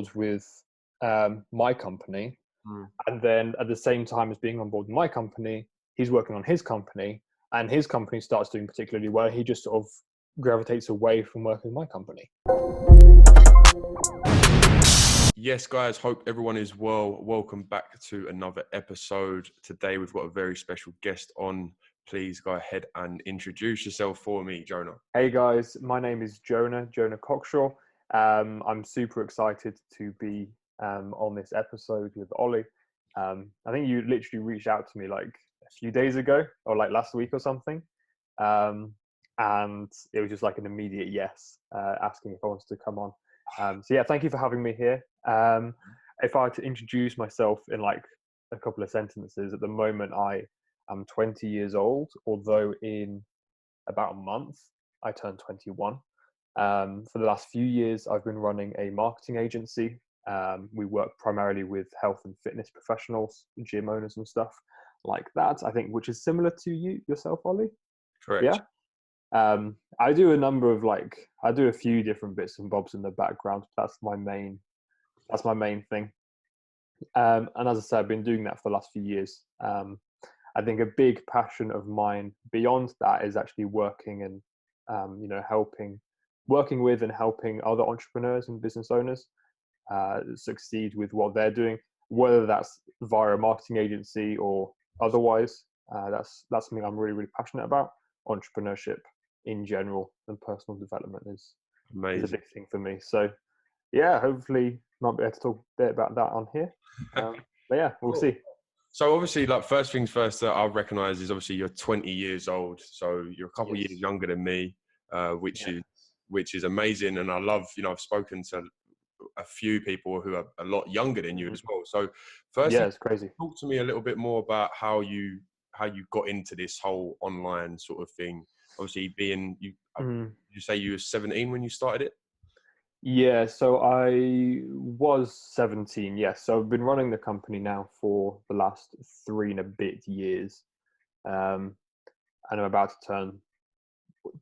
board with my company. Mm. And then at the same time as being on board with my company, he's working on his company, and his company starts doing particularly well. He just sort of gravitates away from working with my company. Yes, guys, hope everyone is well. Welcome back to another episode. Today, we've got a very special guest on. Please go ahead and introduce yourself for me, Jonah. Hey guys, my name is Jonah Cockshaw. I'm super excited to be on this episode with Olley. I think you literally reached out to me like a few days ago or like last week or something. And it was just like an immediate yes, asking if I wanted to come on. So yeah, thank you for having me here. If I had to introduce myself in like a couple of sentences, at the moment I am 20 years old, although in about a month I turned 21. For the last few years, I've been running a marketing agency. We work primarily with health and fitness professionals, gym owners and stuff like that, I think, which is similar to yourself, Olley. Correct. Yeah. I do I do a few different bits and bobs in the background. That's my main thing. And as I said, I've been doing that for the last few years. I think a big passion of mine beyond that is actually working and, working with and helping other entrepreneurs and business owners succeed with what they're doing, whether that's via a marketing agency or otherwise. That's something I'm really, really passionate about. Entrepreneurship in general and personal development is a big thing for me. So yeah, hopefully might be able to talk a bit about that on here. But yeah, we'll see. So obviously, like, first things first that I'll recognise is obviously you're 20 years old, so you're a couple of years younger than me, which is amazing. And I love, I've spoken to a few people who are a lot younger than you as well. So first, it's crazy. Talk to me a little bit more about how you got into this whole online sort of thing. Obviously, you say you were 17 when you started it? Yeah, so I was 17, yes. So I've been running the company now for the last 3 and a bit years. And I'm about to turn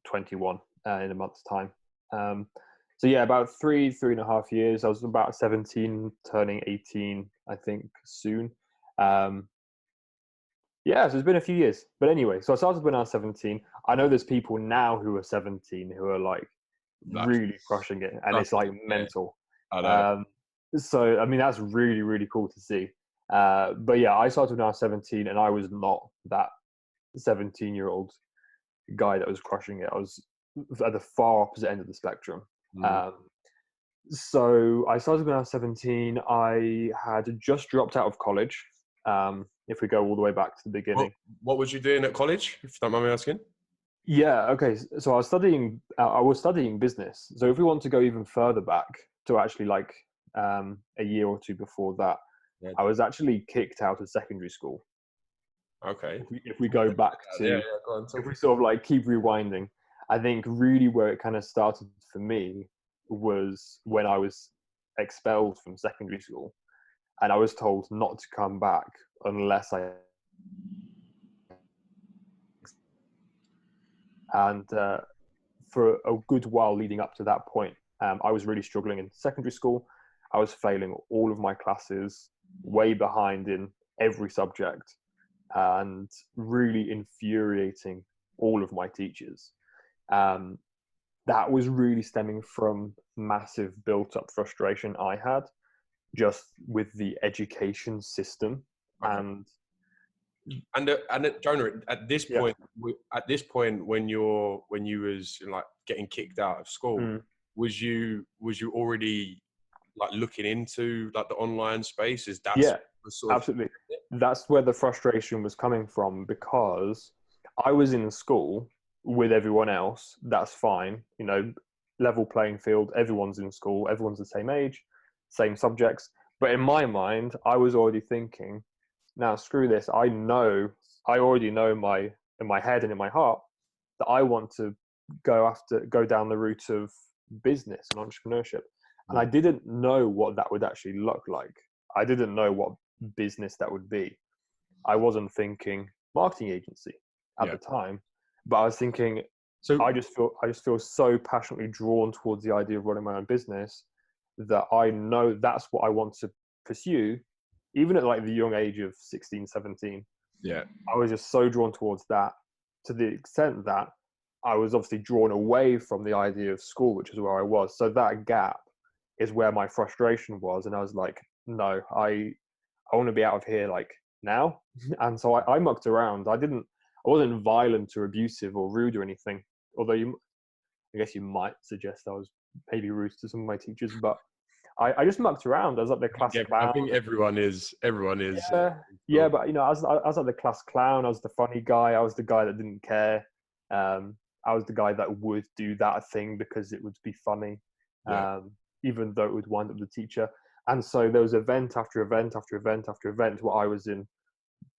21 in a month's time. So yeah, about 3.5 years. I was about 17, turning 18, I think, soon. Yeah, so it's been a few years. But anyway, so I started when I was 17. I know there's people now who are 17 who are like really crushing it, and it's like mental. I know. So I mean, that's really, really cool to see. But yeah, I started when I was 17, and I was not that 17-year-old guy that was crushing it. I was at the far opposite end of the spectrum. So I started when I was 17. I had just dropped out of college. If we go all the way back to the beginning. What was you doing at college, if you don't mind me asking? Yeah, okay. So I was studying business. So if we want to go even further back to actually like a year or two before that, I was actually kicked out of secondary school. Okay. If we go back to, go on, if we sort of like keep rewinding, I think really where it kind of started for me was when I was expelled from secondary school, and I was told not to come back unless I. And for a good while leading up to that point, I was really struggling in secondary school. I was failing all of my classes, way behind in every subject, and really infuriating all of my teachers. That was really stemming from massive built-up frustration I had just with the education system. Okay. And Jonah, at this point, when you was like getting kicked out of school, was you already like looking into like the online space? Is that absolutely. That's where the frustration was coming from, because I was in school with everyone else. That's fine, level playing field. Everyone's in school. Everyone's the same age, same subjects. But in my mind, I was already thinking, now screw this. I already know in my head and in my heart that I want to go down the route of business and entrepreneurship. And I didn't know what that would actually look like. I didn't know what business that would be. I wasn't thinking marketing agency at the time, but I was thinking, I just feel so passionately drawn towards the idea of running my own business that I know that's what I want to pursue, even at like the young age of 16, 17. Yeah. I was just so drawn towards that, to the extent that I was obviously drawn away from the idea of school, which is where I was. So that gap is where my frustration was. And I was like, no, I want to be out of here like now. And so I mucked around. I wasn't violent or abusive or rude or anything. Although I guess you might suggest I was maybe rude to some of my teachers, but I just mucked around. I was like the class Yeah, I clown. think everyone is. Everyone is. Yeah, but I was like the class clown. I was the funny guy. I was the guy that didn't care. I was the guy that would do that thing because it would be funny, Yeah. even though it would wind up the teacher. And so there was event after event after event after event where I was in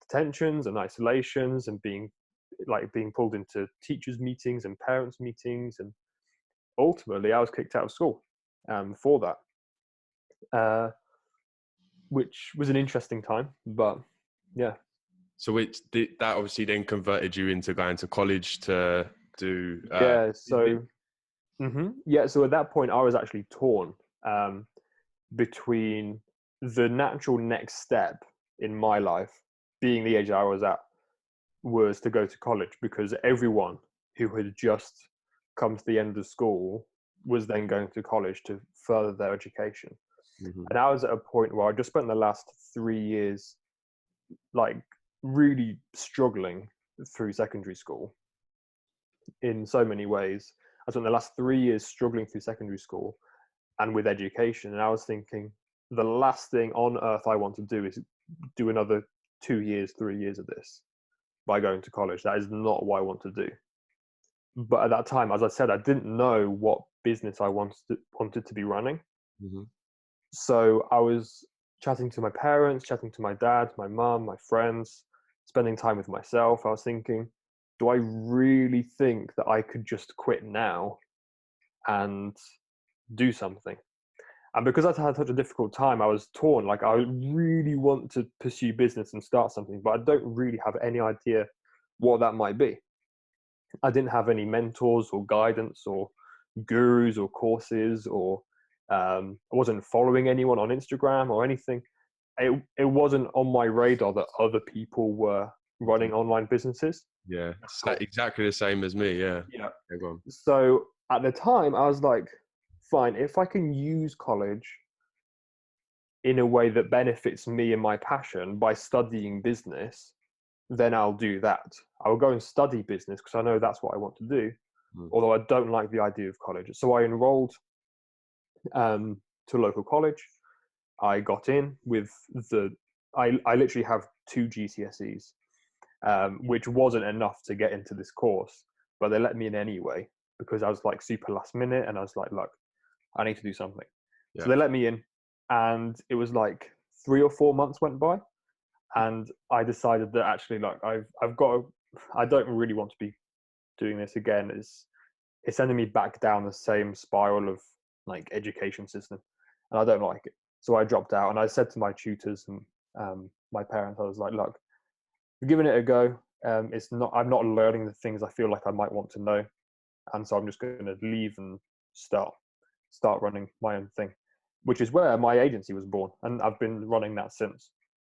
detentions and isolations and being pulled into teachers' meetings and parents' meetings, and ultimately I was kicked out of school for that, which was an interesting time. But yeah. So that obviously then converted you into going to college to do. Yeah. So yeah. So at that point, I was actually torn between the natural next step in my life, being the age I was at, was to go to college, because everyone who had just come to the end of school was then going to college to further their education. And I was at a point where I just spent the last 3 years like really struggling through secondary school in so many ways. I spent the last 3 years struggling through secondary school and with education. And I was thinking, the last thing on earth I want to do is do another 2 years, 3 years of this by going to college. That is not what I want to do. But at that time, as I said, I didn't know what business I wanted to be running. So I was chatting to my parents, chatting to my dad, my mum, my friends, spending time with myself. I was thinking, do I really think that I could just quit now and do something? And because I had such a difficult time, I was torn. Like, I really want to pursue business and start something, but I don't really have any idea what that might be. I didn't have any mentors or guidance or gurus or courses, or I wasn't following anyone on Instagram or anything. It wasn't on my radar that other people were running online businesses. Yeah, exactly the same as me. Yeah. Yeah. Go on. So at the time, I was like, fine, if I can use college in a way that benefits me and my passion by studying business, then I'll do that. I will go and study business because I know that's what I want to do, although I don't like the idea of college. So I enrolled to a local college. I got in with I literally have 2 GCSEs, which wasn't enough to get into this course, but they let me in anyway because I was like super last minute, and I was like, look, I need to do something. Yeah. So they let me in, and it was like 3 or 4 months went by, and I decided that actually, look, I don't really want to be doing this again. It's sending me back down the same spiral of like education system, and I don't like it. So I dropped out, and I said to my tutors and my parents, I was like, look, we're giving it a go. I'm not learning the things I feel like I might want to know, and so I'm just going to leave and start running my own thing, which is where my agency was born, and I've been running that since.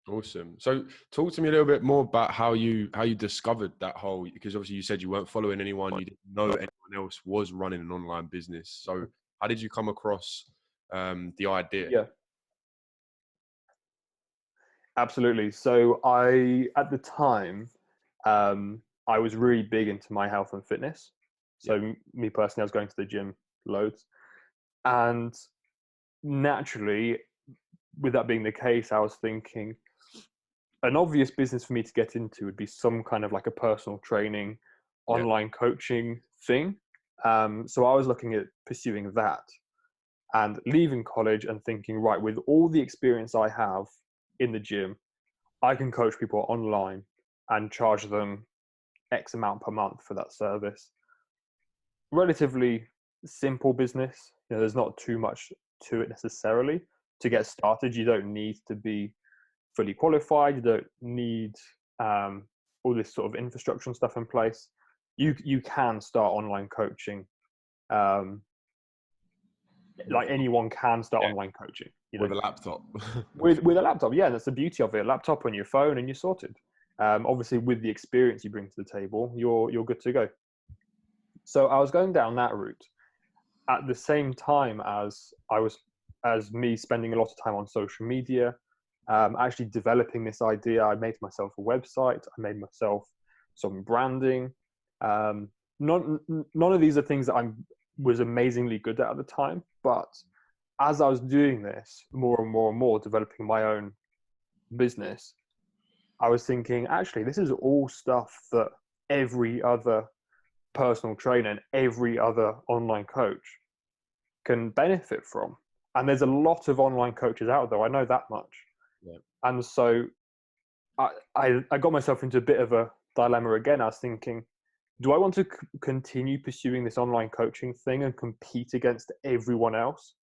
Awesome. So talk to me a little bit more about how you discovered that whole, because obviously you said you weren't following anyone, you didn't know anyone else was running an online business. So how did you come across the idea? Yeah, absolutely. So at the time, I was really big into my health and fitness. So me personally, I was going to the gym loads, and naturally, with that being the case, I was thinking an obvious business for me to get into would be some kind of like a personal training, online coaching thing. So I was looking at pursuing that and leaving college and thinking, right, with all the experience I have in the gym, I can coach people online and charge them X amount per month for that service. Relatively simple business. There's not too much to it necessarily. To get started, you don't need to be fully qualified. You don't need all this sort of infrastructure and stuff in place. You can start online coaching like anyone can start Yeah, online coaching, with a laptop. with a laptop. Yeah, that's the beauty of it. A laptop on your phone, and you're sorted. Obviously, with the experience you bring to the table, you're good to go. So I was going down that route at the same time as me spending a lot of time on social media, actually developing this idea. I made myself a website. I made myself some branding. Um, none of these are things that I was amazingly good at the time, but as I was doing this more and more and more, developing my own business, I was thinking, actually, this is all stuff that every other personal trainer and every other online coach can benefit from. And there's a lot of online coaches out there. I know that much. Yeah. And so I got myself into a bit of a dilemma again. I was thinking, do I want to continue pursuing this online coaching thing and compete against everyone else,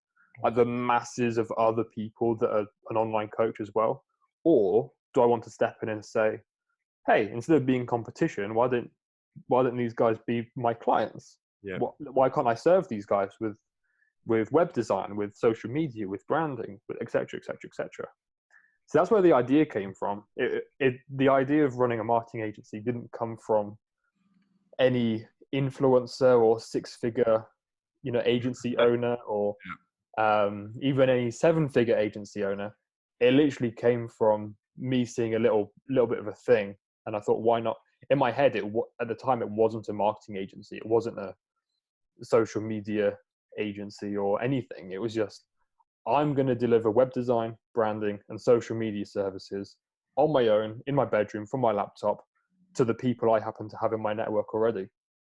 like the masses of other people that are an online coach as well? Or do I want to step in and say, hey, instead of being competition, why don't these guys be my clients? Yeah. Why can't I serve these guys with web design, with social media, with branding, with et cetera, et cetera, et cetera? So that's where the idea came from. The idea of running a marketing agency didn't come from any influencer or six-figure, agency owner, or even any seven-figure agency owner. It literally came from me seeing a little bit of a thing, and I thought, why not? In my head, at the time, it wasn't a marketing agency. It wasn't a social media agency or anything. It was just, I'm going to deliver web design, branding, and social media services on my own, in my bedroom, from my laptop, to the people I happen to have in my network already.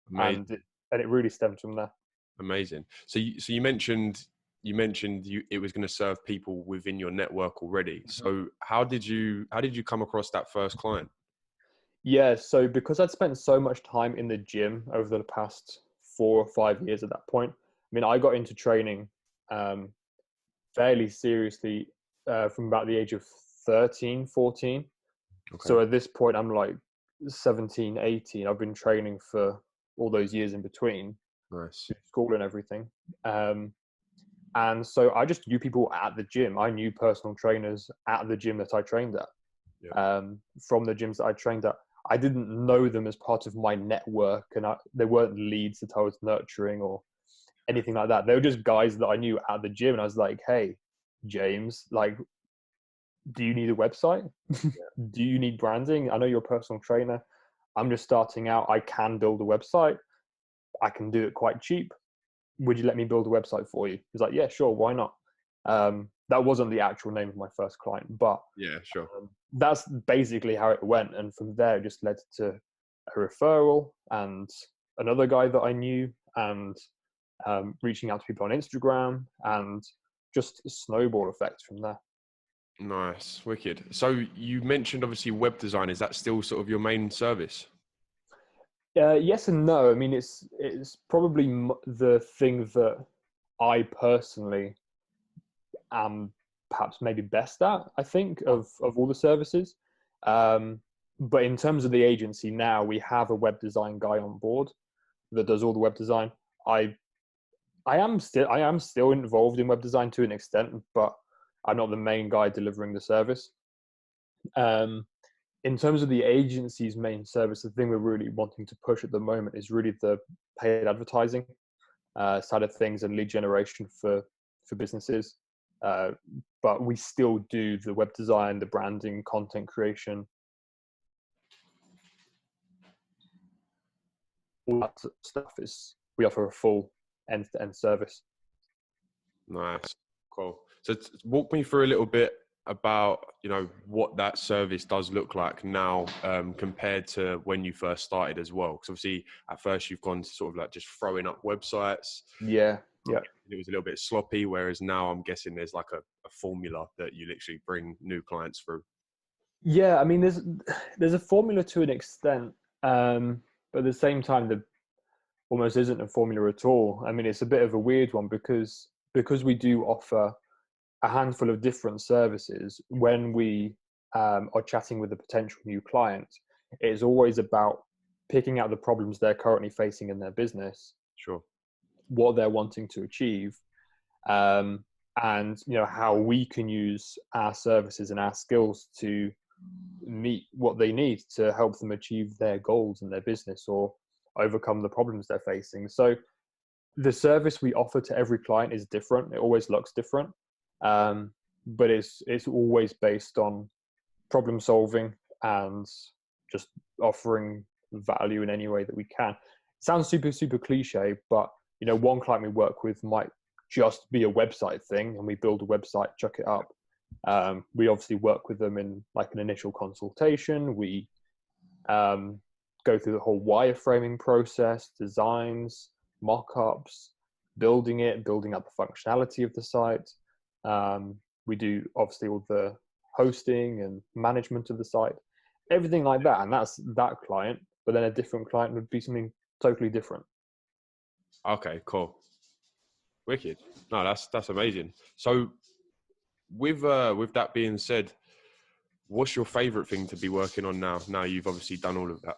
Amazing. And it really stemmed from there. Amazing. So you mentioned it was going to serve people within your network already. So how did you come across that first client? Yeah, so because I'd spent so much time in the gym over the past 4 or 5 years at that point, I mean, I got into training fairly seriously from about the age of 13, 14. Okay. So at this point, I'm like 17, 18. I've been training for all those years in between, Nice. school and everything. And so I just knew people at the gym. I knew personal trainers at the gym that I trained at. Yeah. From the gyms that I trained at. I didn't know them as part of my network, and they weren't leads that I was nurturing or anything like that. They were just guys that I knew at the gym, and I was like, hey, James, like, do you need a website? Do you need branding? I know you're a personal trainer. I'm just starting out. I can build a website. I can do it quite cheap. Would you let me build a website for you? He's like, yeah, sure. Why not? That wasn't the actual name of my first client, but Yeah, sure. That's basically how it went. And from there, it just led to a referral and another guy that I knew, and reaching out to people on Instagram, and just a snowball effect from there. Nice. Wicked. So you mentioned obviously web design. Is that still sort of your main service? Yes and no. I mean, it's probably the thing that I personally am perhaps maybe best at, I think, of all the services. But in terms of the agency now, we have a web design guy on board that does all the web design. I am still involved in web design to an extent, but I'm not the main guy delivering the service. In terms of the agency's main service, the thing we're really wanting to push at the moment is really the paid advertising side of things and lead generation for businesses. But we still do the web design, the branding, content creation, all that stuff. We offer a full end-to-end service. Nice. Cool. So walk me through a little bit about, what that service does look like now compared to when you first started as well. Because obviously at first you've gone to sort of like just throwing up websites. Yeah. It was a little bit sloppy, whereas now I'm guessing there's like a formula that you literally bring new clients through. Yeah, I mean, there's a formula to an extent, but at the same time, there almost isn't a formula at all. I mean, it's a bit of a weird one because we do offer a handful of different services. When we are chatting with a potential new client, it is always about picking out the problems they're currently facing in their business, Sure. what they're wanting to achieve, and how we can use our services and our skills to meet what they need to help them achieve their goals in their business or overcome the problems they're facing. So the service we offer to every client is different. It always looks different, but it's always based on problem solving and just offering value in any way that we can. It sounds super cliche, but one client we work with might just be a website thing, and we build a website, chuck it up. We obviously work with them in like an initial consultation. We go through the whole wireframing process, designs, mock-ups, building up the functionality of the site. We do obviously all the hosting and management of the site, everything like that. And that's that client, but then a different client would be something totally different. Okay, cool. Wicked. No, that's amazing. So with that being said, what's your favorite thing to be working on now? Now you've obviously done all of that.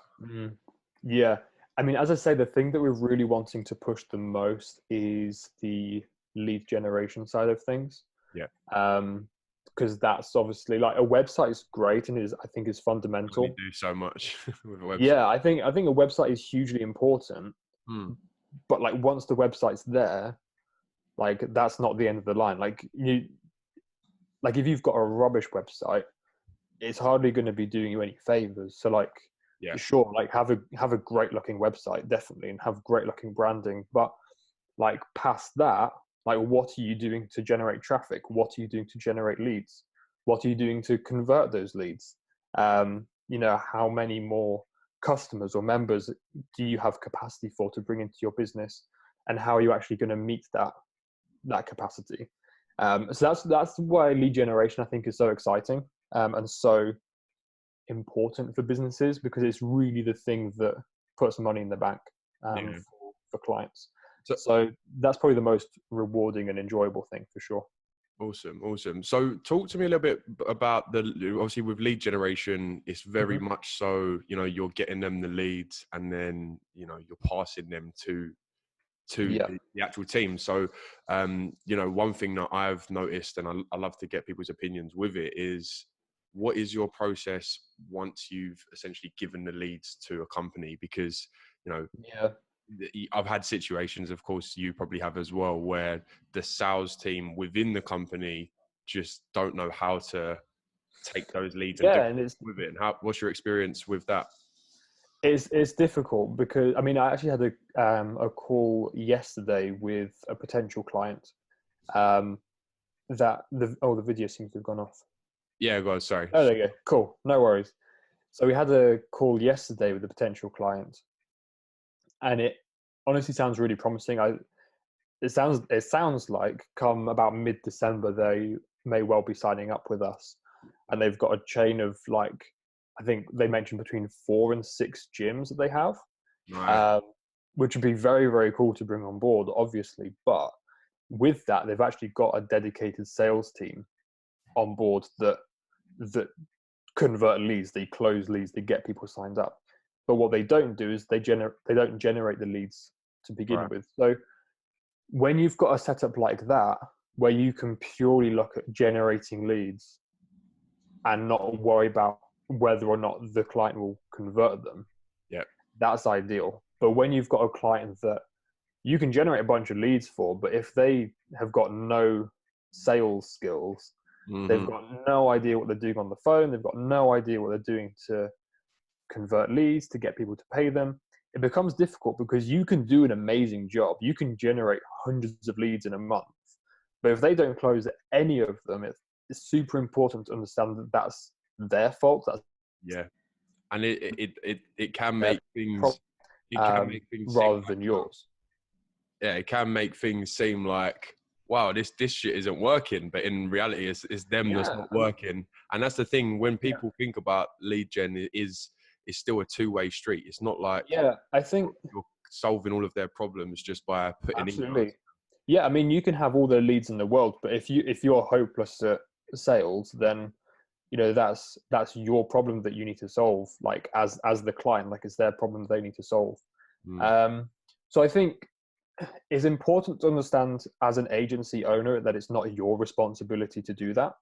Yeah. I mean, as I say, the thing that we're really wanting to push the most is the lead generation side of things. Yeah. Because that's obviously like a website is great and I think is fundamental. You do so much with a website. Yeah, I think a website is hugely important. But like once the website's there, like that's not the end of the line. Like if you've got a rubbish website, it's hardly going to be doing you any favors. So like, sure, like have a great looking website, definitely, and have great looking branding. But like past that, like what are you doing to generate traffic? What are you doing to generate leads? What are you doing to convert those leads? How many more customers or members do you have capacity for to bring into your business? And how are you actually going to meet that capacity? So that's why lead generation, I think, is so exciting and so important for businesses, because it's really the thing that puts money in the bank for clients. So that's probably the most rewarding and enjoyable thing for sure. Awesome. So talk to me a little bit about obviously with lead generation, it's very much so, you're getting them the leads and then, you're passing them to the actual team. So, one thing that I've noticed, and I love to get people's opinions with it, is what is your process once you've essentially given the leads to a company? Because, I've had situations, of course, you probably have as well, where the sales team within the company just don't know how to take those leads and do with it. And what's your experience with that? It's difficult because I actually had a call yesterday with a potential client. The video seems to have gone off. Yeah, go on. Sorry. Oh, there you go. Cool. No worries. So we had a call yesterday with a potential client, and it honestly sounds really promising. It sounds like come about mid-December they may well be signing up with us, and they've got a chain of like, I think they mentioned between 4 and 6 gyms that they have, right. Which would be very, very cool to bring on board, obviously. But with that, they've actually got a dedicated sales team on board that convert leads, they close leads, they get people signed up. But what they don't do is they don't generate the leads to begin with. So when you've got a setup like that, where you can purely look at generating leads and not worry about whether or not the client will convert them, that's ideal. But when you've got a client that you can generate a bunch of leads for, but if they have got no sales skills, they've got no idea what they're doing on the phone, they've got no idea what they're doing to convert leads, to get people to pay them, it becomes difficult, because you can do an amazing job. You can generate hundreds of leads in a month, but if they don't close any of them, it's super important to understand that that's their fault. And it can make things rather than yours. Yeah, it can make things seem like, wow, this shit isn't working, but in reality, it's them that's not working. And that's the thing, when people think about lead gen, it's still a two-way street. It's not like I think you're solving all of their problems just by putting absolutely. emails. Yeah, you can have all the leads in the world, but if you're hopeless at sales, then that's your problem that you need to solve. Like as the client, like it's their problem they need to solve. So I think it's important to understand as an agency owner that it's not your responsibility to do that.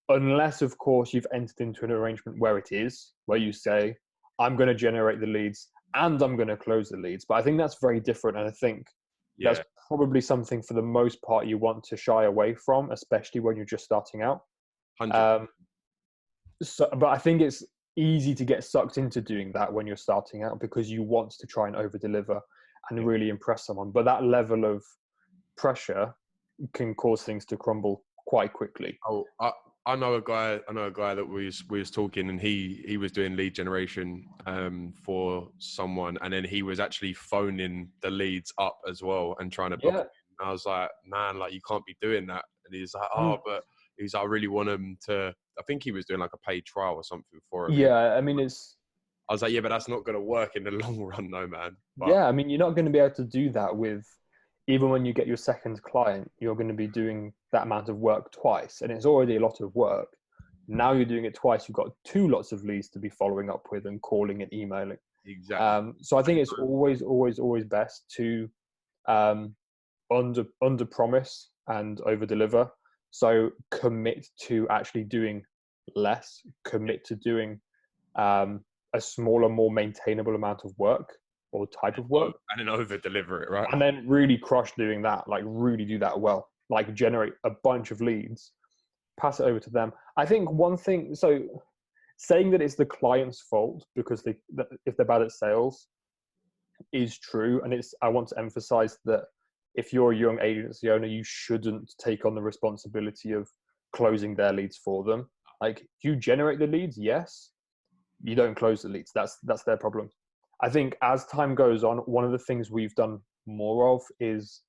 Unless, of course, you've entered into an arrangement where it is, where you say, I'm going to generate the leads and I'm going to close the leads. But I think that's very different. And I think that's Yeah, probably something for the most part you want to shy away from, especially when you're just starting out. 100. Um, but I think it's easy to get sucked into doing that when you're starting out because you want to try and over deliver and really impress someone. But that level of pressure can cause things to crumble quite quickly. Oh, I know a guy. I know a guy that we was talking, and he was doing lead generation for someone, and then he was actually phoning the leads up as well and trying to book Yeah. them. And I was like, man, like you can't be doing that. And he's like, oh, Mm. but he's like, I really want him to. I think he was doing like a paid trial or something for him. Yeah. I mean, I was like, yeah, but that's not going to work in the long run, no, man. But yeah. I mean, you're not going to be able to do that with, even when you get your second client, you're going to be doing that amount of work twice. And it's already a lot of work. Now you're doing it twice. You've got two lots of leads to be following up with and calling and emailing. exactly. So I think it's always best to under promise and over deliver. So commit to actually doing less, commit to doing a smaller, more maintainable amount of work or type of work, And then over deliver it, right? and then really crush doing that, like really do that well, like generate a bunch of leads, pass it over to them. I think one thing, so saying that it's the client's fault because if they're bad at sales is true. And I want to emphasize that if you're a young agency owner, you shouldn't take on the responsibility of closing their leads for them. Like, you generate the leads, yes, you don't close the leads. That's their problem. I think as time goes on, one of the things we've done more of is,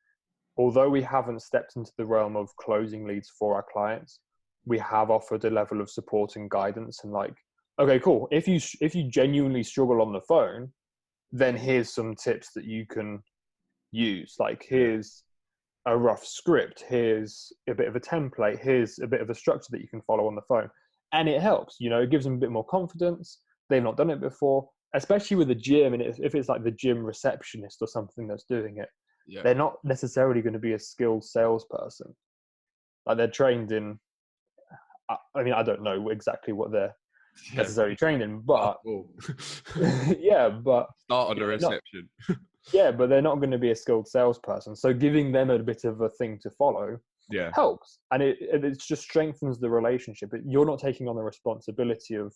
although we haven't stepped into the realm of closing leads for our clients, we have offered a level of support and guidance and like, okay, cool. If you genuinely struggle on the phone, then here's some tips that you can use. Like, here's a rough script, here's a bit of a template, here's a bit of a structure that you can follow on the phone. And it helps, it gives them a bit more confidence. They've not done it before, especially with the gym. And if it's like the gym receptionist or something that's doing it, Yeah. they're not necessarily going to be a skilled salesperson. Like, they're trained in, I mean, I don't know exactly what they're necessarily trained in, but yeah, but start on the reception. Yeah, but they're not going to be a skilled salesperson. So giving them a bit of a thing to follow helps. And it just strengthens the relationship. You're not taking on the responsibility of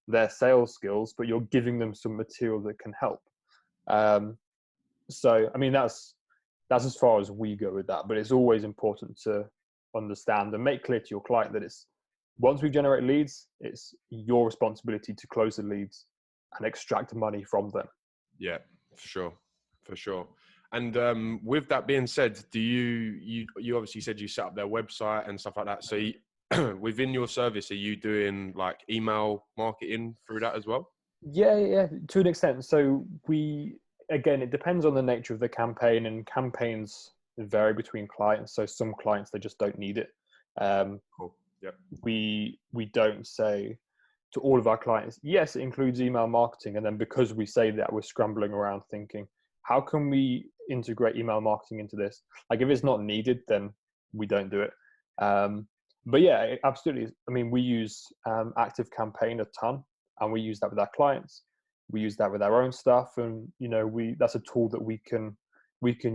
their sales skills, but you're giving them some material that can help. So, I mean, that's as far as we go with that. But it's always important to understand and make clear to your client that once we generate leads, it's your responsibility to close the leads and extract money from them. Yeah, for sure. And with that being said, do you obviously said you set up their website and stuff like that. So within your service, are you doing like email marketing through that as well? Yeah, to an extent. So again, it depends on the nature of the campaign, and campaigns vary between clients. So some clients, they just don't need it. Cool. Yeah. We don't say to all of our clients, yes, it includes email marketing. And then because we say that, we're scrambling around thinking, how can we integrate email marketing into this? Like, if it's not needed, then we don't do it. But yeah, absolutely. I mean, we use Active Campaign a ton, and we use that with our clients. We use that with our own stuff, and that's a tool that we can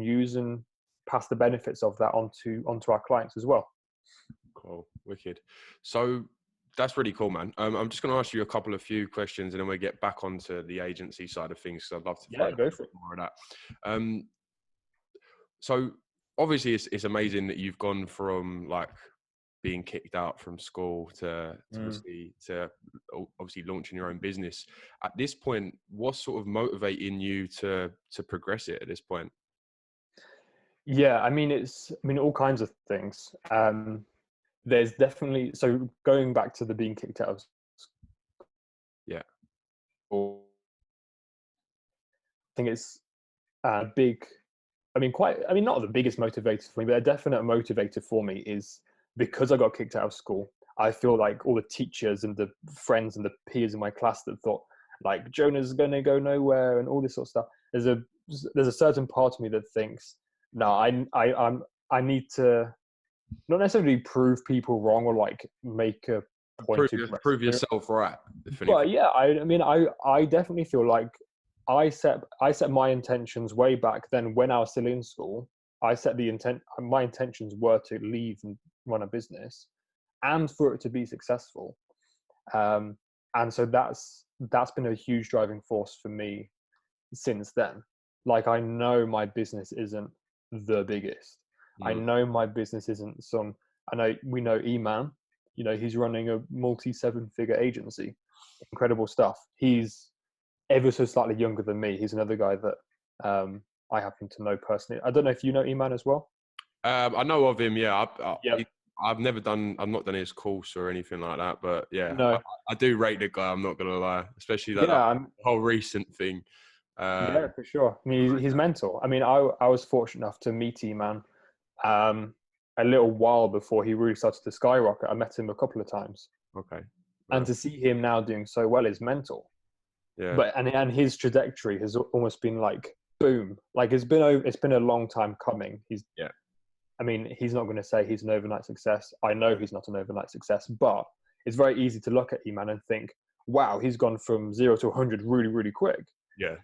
use and pass the benefits of that onto our clients as well. Cool, wicked. So that's really cool, man. I'm just going to ask you a few questions, and then we'll get back onto the agency side of things. So I'd love to find go for it. more of that. So obviously, it's amazing that you've gone from like being kicked out from school to obviously launching your own business. At this point, what's sort of motivating you to progress it at this point? Yeah, I mean, all kinds of things. There's definitely, so going back to the being kicked out of school, I think it's a big, not the biggest motivator for me, but a definite motivator for me is because I got kicked out of school. I feel like all the teachers and the friends and the peers in my class that thought like Jonah's going to go nowhere and all this sort of stuff. There's a there's a certain part of me that thinks, no, I need to not necessarily prove people wrong or like make a pointed Prove resume. yourself right, if anything. But yeah, I mean, I definitely feel like I set my intentions way back then when I was still in school. I set the intent. My intentions were to leave and run a business, and for it to be successful. And so that's been a huge driving force for me since then. Like, I know my business isn't the biggest. I Mm. know my business isn't some. I know we know E-Man. You know, he's running a multi-7-figure agency. Incredible stuff. He's ever so slightly younger than me. He's another guy that I happen to know personally. I don't know if you know E-Man as well. I know of him. Yeah, Yeah. I've not done his course or anything like that. But yeah, No. I do rate the guy. I'm not gonna lie, especially that Yeah. whole recent thing. Yeah, for sure. I mean, he's mental. I mean, I was fortunate enough to meet E-Man a little while before he really started to skyrocket. I met him a couple of times, Okay. and Nice. to see him now doing so well is mental. Yeah. But and his trajectory has almost been like boom. Like it's been a long time coming. Yeah. I mean, he's not going to say he's an overnight success. I know he's not an overnight success, but it's very easy to look at E-Man and think, wow, he's gone from 0 to 100 really, really quick. Yeah.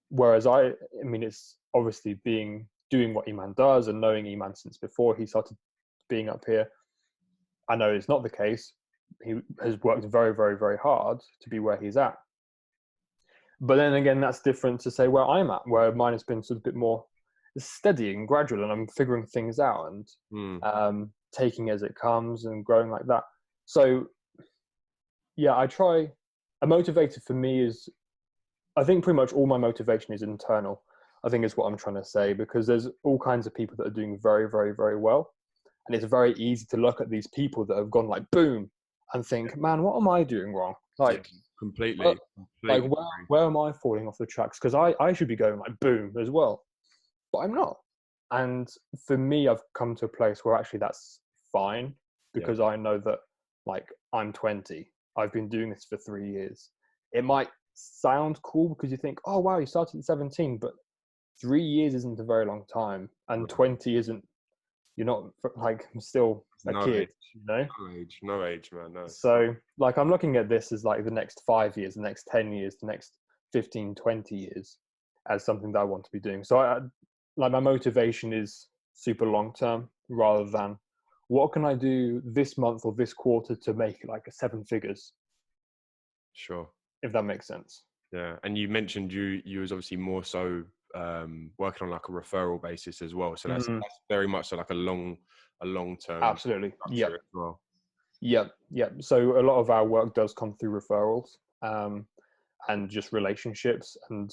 Whereas I mean, it's obviously doing what E-Man does and knowing E-Man since before he started being up here. I know it's not the case. He has worked very, very, very hard to be where he's at. But then again, that's different to say where I'm at, where mine has been sort of a bit more steady and gradual, and I'm figuring things out and taking as it comes and growing like that. So, yeah, I try. A motivator for me is, I think pretty much all my motivation is internal, I think is what I'm trying to say, because there's all kinds of people that are doing very, very, very well. And it's very easy to look at these people that have gone like boom and think, man, what am I doing wrong? Like, Yeah, completely. like Completely. where am I falling off the tracks? Because I should be going like boom as well, but I'm not. And for me, I've come to a place where actually that's fine, Yeah. because I know that like I'm 20, I've been doing this for 3 years. It might sound cool because you think, oh wow, you started at 17, but 3 years isn't a very long time, and 20 isn't. You're not like, I'm still a No kid, age. you know. No age, man. No. So like I'm looking at this as like the next 5 years, the next 10 years, the next 15, 20 years as something that I want to be doing. So like my motivation is super long term rather than what can I do this month or this quarter to make like 7 figures, Sure. if that makes sense. Yeah, and you mentioned you was obviously more so working on like a referral basis as well. So that's very much so like a long term Absolutely. structure Yep. as well. Yep. Yep. So a lot of our work does come through referrals and just relationships. And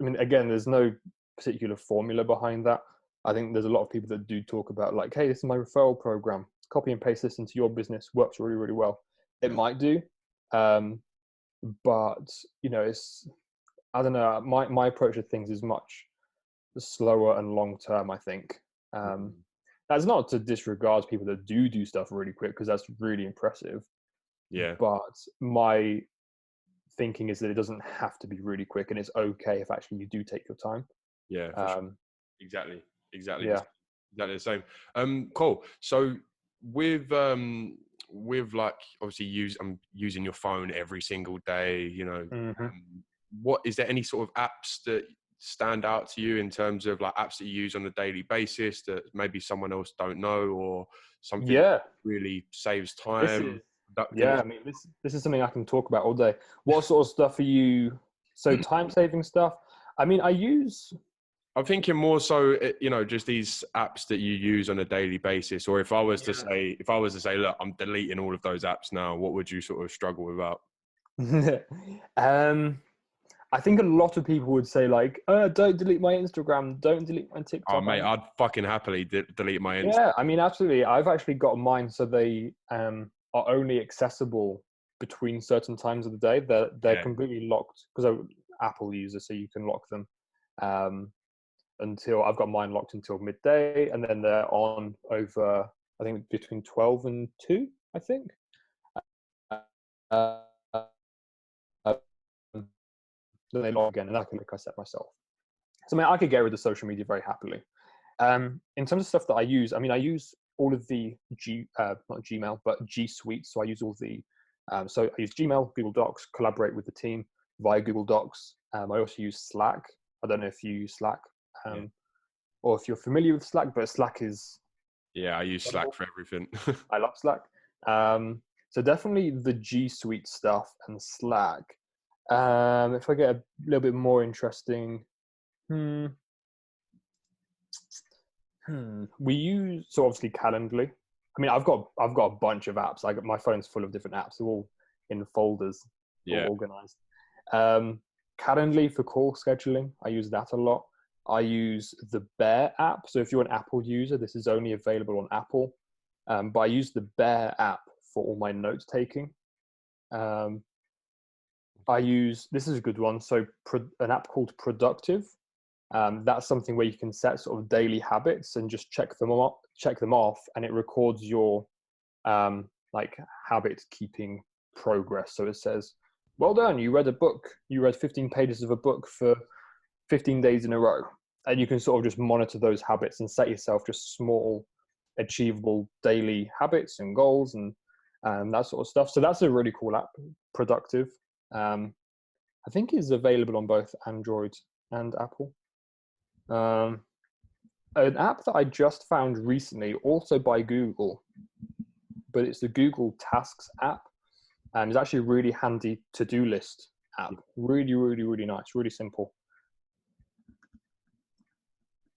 I mean, again, there's no particular formula behind that. I think there's a lot of people that do talk about like, hey, this is my referral program. Copy and paste this into your business. Works really, really well. It might do. But, you know, I don't know, my approach to things is much slower and long term, I think. That's not to disregard people that do stuff really quick, because that's really impressive. Yeah. But my thinking is that it doesn't have to be really quick, and it's okay if actually you do take your time. Yeah, for sure. Exactly. Yeah. Exactly the same. Cool. So with like obviously I'm using your phone every single day, you know, what is there any sort of apps that stand out to you in terms of like apps that you use on a daily basis that maybe someone else don't know, or something that really saves time? I mean, this is something I can talk about all day. What sort of stuff are you? So time saving stuff. I mean, I'm thinking more so, you know, just these apps that you use on a daily basis. Or if I was to say, look, I'm deleting all of those apps now, what would you sort of struggle without? I think a lot of people would say like, don't delete my Instagram, don't delete my Oh, TikTok. mate, I'd fucking happily delete my Instagram. Yeah, I mean, absolutely. I've actually got mine so they are only accessible between certain times of the day. They're completely locked because I'm an Apple user, so you can lock them until I've got mine locked until midday, and then they're on over, I think, between 12 and 2, I think. Then they log again, and I can make I set myself. So I mean, I could get rid of social media very happily. In terms of stuff that I use, I mean, I use all of the not Gmail, but G Suite. So I use all the, so I use Gmail, Google Docs, collaborate with the team via Google Docs. I also use Slack. I don't know if you use Slack, Yeah. or if you're familiar with Slack, but Slack is. Yeah, I use Slack for everything. I love Slack. So definitely the G Suite stuff and Slack. If I get a little bit more interesting, we use, so obviously Calendly. I mean, I've got a bunch of apps. My phone's full of different apps. They're all in folders, all Yeah. organized. Calendly for call scheduling. I use that a lot. I use the Bear app. So if you're an Apple user, this is only available on Apple. But I use the Bear app for all my note taking. I use, this is a good one. So an app called Productive. That's something where you can set sort of daily habits and just check them off, and it records your like habit keeping progress. So it says, well done, you read 15 pages of a book for 15 days in a row. And you can sort of just monitor those habits and set yourself just small achievable daily habits and goals and that sort of stuff. So that's a really cool app, Productive. I think is available on both Android and Apple. An app that I just found recently, also by Google, but it's the Google Tasks app, and it's actually a really handy to-do list app. Really, really, really nice, really simple. I'm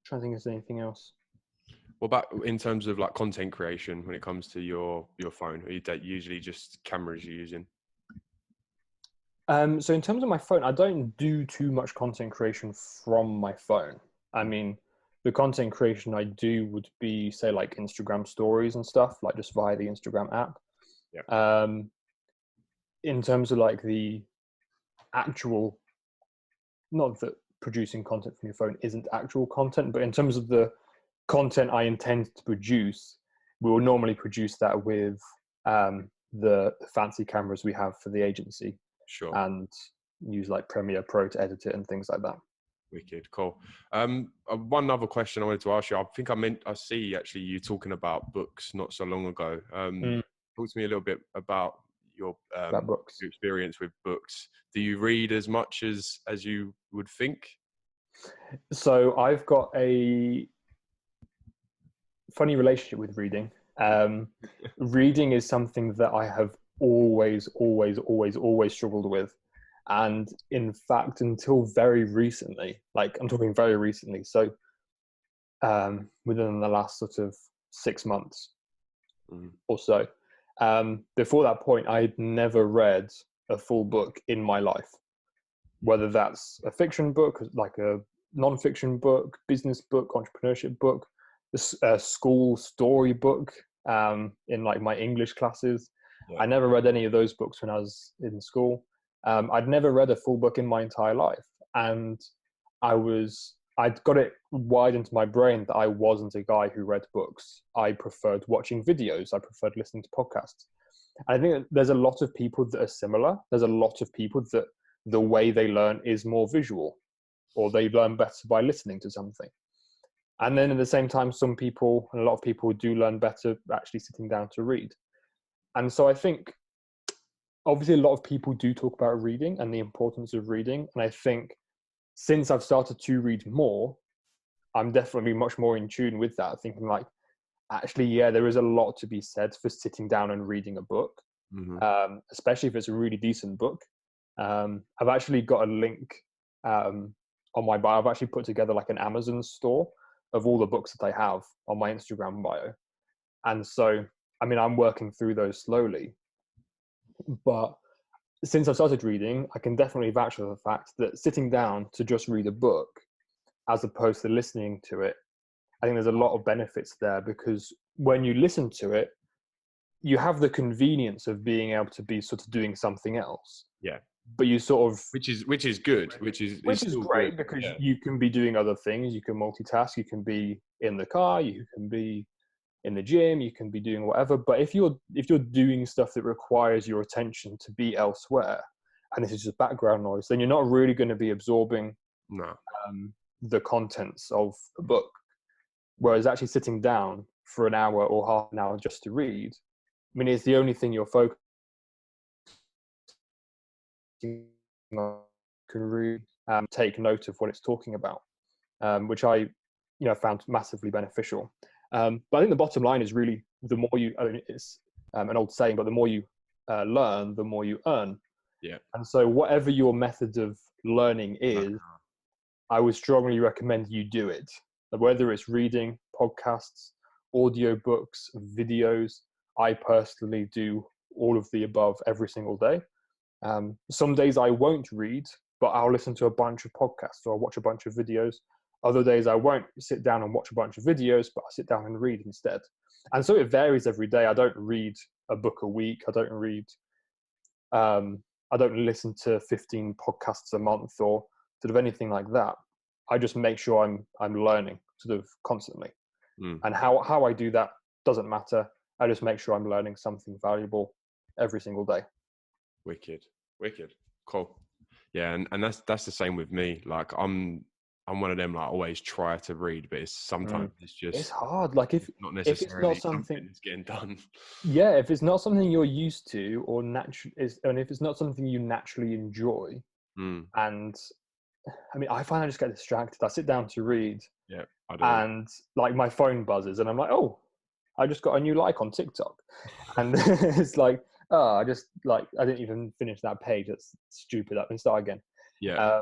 trying to think if there's anything else. What about in terms of like content creation when it comes to your phone? Are you usually just cameras you're using? So in terms of my phone, I don't do too much content creation from my phone. I mean, the content creation I do would be, say, like Instagram stories and stuff, like just via the Instagram app. Yeah. In terms of like the actual, not that producing content from your phone isn't actual content, but in terms of the content I intend to produce, we will normally produce that with the fancy cameras we have for the agency. Sure. And use like Premiere Pro to edit it and things like that. Wicked, cool. One other question I wanted to ask you. I see actually you talking about books not so long ago. Talk to me a little bit about your books. your experience with books. Do you read as much as you would think? So I've got a funny relationship with reading. Reading is something that I have always struggled with. And in fact, until very recently, like I'm talking very recently, so within the last sort of 6 months or so, before that point, I had never read a full book in my life, whether that's a fiction book, like a non-fiction book, business book, entrepreneurship book, a school story book in like my English classes. Yeah. I never read any of those books when I was in school. I'd never read a full book in my entire life. And I'd got it wired into my brain that I wasn't a guy who read books. I preferred watching videos. I preferred listening to podcasts. And I think that there's a lot of people that are similar. There's a lot of people that the way they learn is more visual, or they learn better by listening to something. And then at the same time, some people, and a lot of people do learn better actually sitting down to read. And so I think, obviously, a lot of people do talk about reading and the importance of reading. And I think since I've started to read more, I'm definitely much more in tune with that, thinking like, actually, yeah, there is a lot to be said for sitting down and reading a book, especially if it's a really decent book. I've actually got a link on my bio. I've actually put together like an Amazon store of all the books that I have on my Instagram bio. And so, I mean, I'm working through those slowly. But since I've started reading, I can definitely vouch for the fact that sitting down to just read a book, as opposed to listening to it, I think there's a lot of benefits there, because when you listen to it, you have the convenience of being able to be sort of doing something else. Yeah. But you sort of... Which is good. Which is great, because you can be doing other things. You can multitask. You can be in the car. You can be in the gym. You can be doing whatever. But if you're doing stuff that requires your attention to be elsewhere, and this is just background noise, then you're not really going to be absorbing the contents of a book. Whereas actually sitting down for an hour or half an hour just to read, I mean, it's the only thing you're focusing on, can read, take note of what it's talking about, which I, found massively beneficial. But I think the bottom line is really, the more you, I mean, it's an old saying, but the more you learn, the more you earn. Yeah. And so whatever your method of learning is, I would strongly recommend you do it. Whether it's reading, podcasts, audio books, videos. I personally do all of the above every single day. Some days I won't read, but I'll listen to a bunch of podcasts or I'll watch a bunch of videos. Other days I won't sit down and watch a bunch of videos, but I sit down and read instead. And so it varies every day. I don't read a book a week. I don't listen to 15 podcasts a month or sort of anything like that. I just make sure I'm learning sort of constantly. And how I do that doesn't matter. I just make sure I'm learning something valuable every single day. Wicked. Cool. Yeah, and that's the same with me. Like I'm one of them, like, always try to read, but sometimes it's hard. Like if it's not something that's getting done. Yeah, if it's not something you're used to or and if it's not something you naturally enjoy, and I mean, I find I just get distracted. I sit down to read, yeah, I do. And like my phone buzzes, and I'm like, oh, I just got a new like on TikTok, and it's like, oh, I didn't even finish that page. That's stupid. I can start again. Yeah.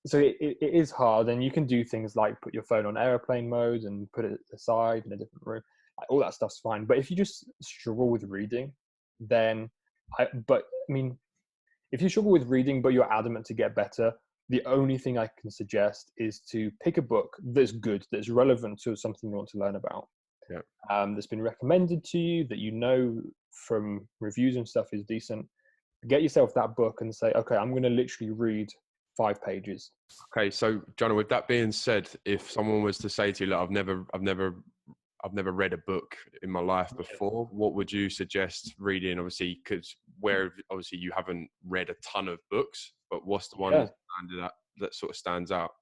So it is hard, and you can do things like put your phone on airplane mode and put it aside in a different room. Like, all that stuff's fine. But if you just struggle with reading, then I mean, if you struggle with reading but you're adamant to get better, the only thing I can suggest is to pick a book that's good, that's relevant to something you want to learn about. Yeah. That's been recommended to you, that you know from reviews and stuff is decent. Get yourself that book and say, okay, I'm going to literally read 5 pages. Okay, so Jonah, with that being said, if someone was to say to you, look, I've never read a book in my life before, what would you suggest reading? Obviously, because obviously you haven't read a ton of books, but what's the one that sort of stands out?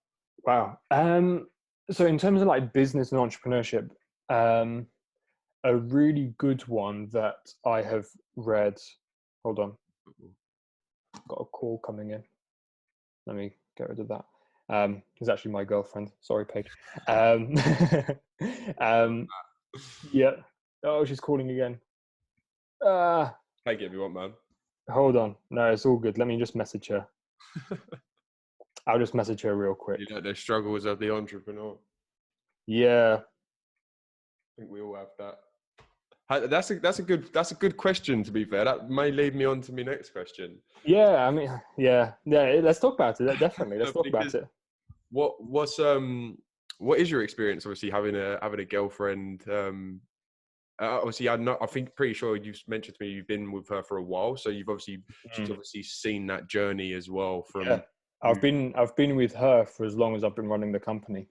Wow. So in terms of like business and entrepreneurship, a really good one that I have read. Hold on, got a call coming in. Let me get rid of that. It's actually my girlfriend. Sorry, Paige. Yeah. Oh, she's calling again. Take it if you want, man. Hold on. No, it's all good. Let me just message her. I'll just message her real quick. You know, the struggles of the entrepreneur. Yeah. I think we all have that. That's a good question, to be fair. That may lead me on to my next question. Yeah, I mean, yeah. Let's talk about it. Definitely, let's talk about it. What is your experience? Obviously, having a girlfriend. Obviously, pretty sure you've mentioned to me you've been with her for a while, so she's obviously seen that journey as well. Yeah. I've been with her for as long as I've been running the company,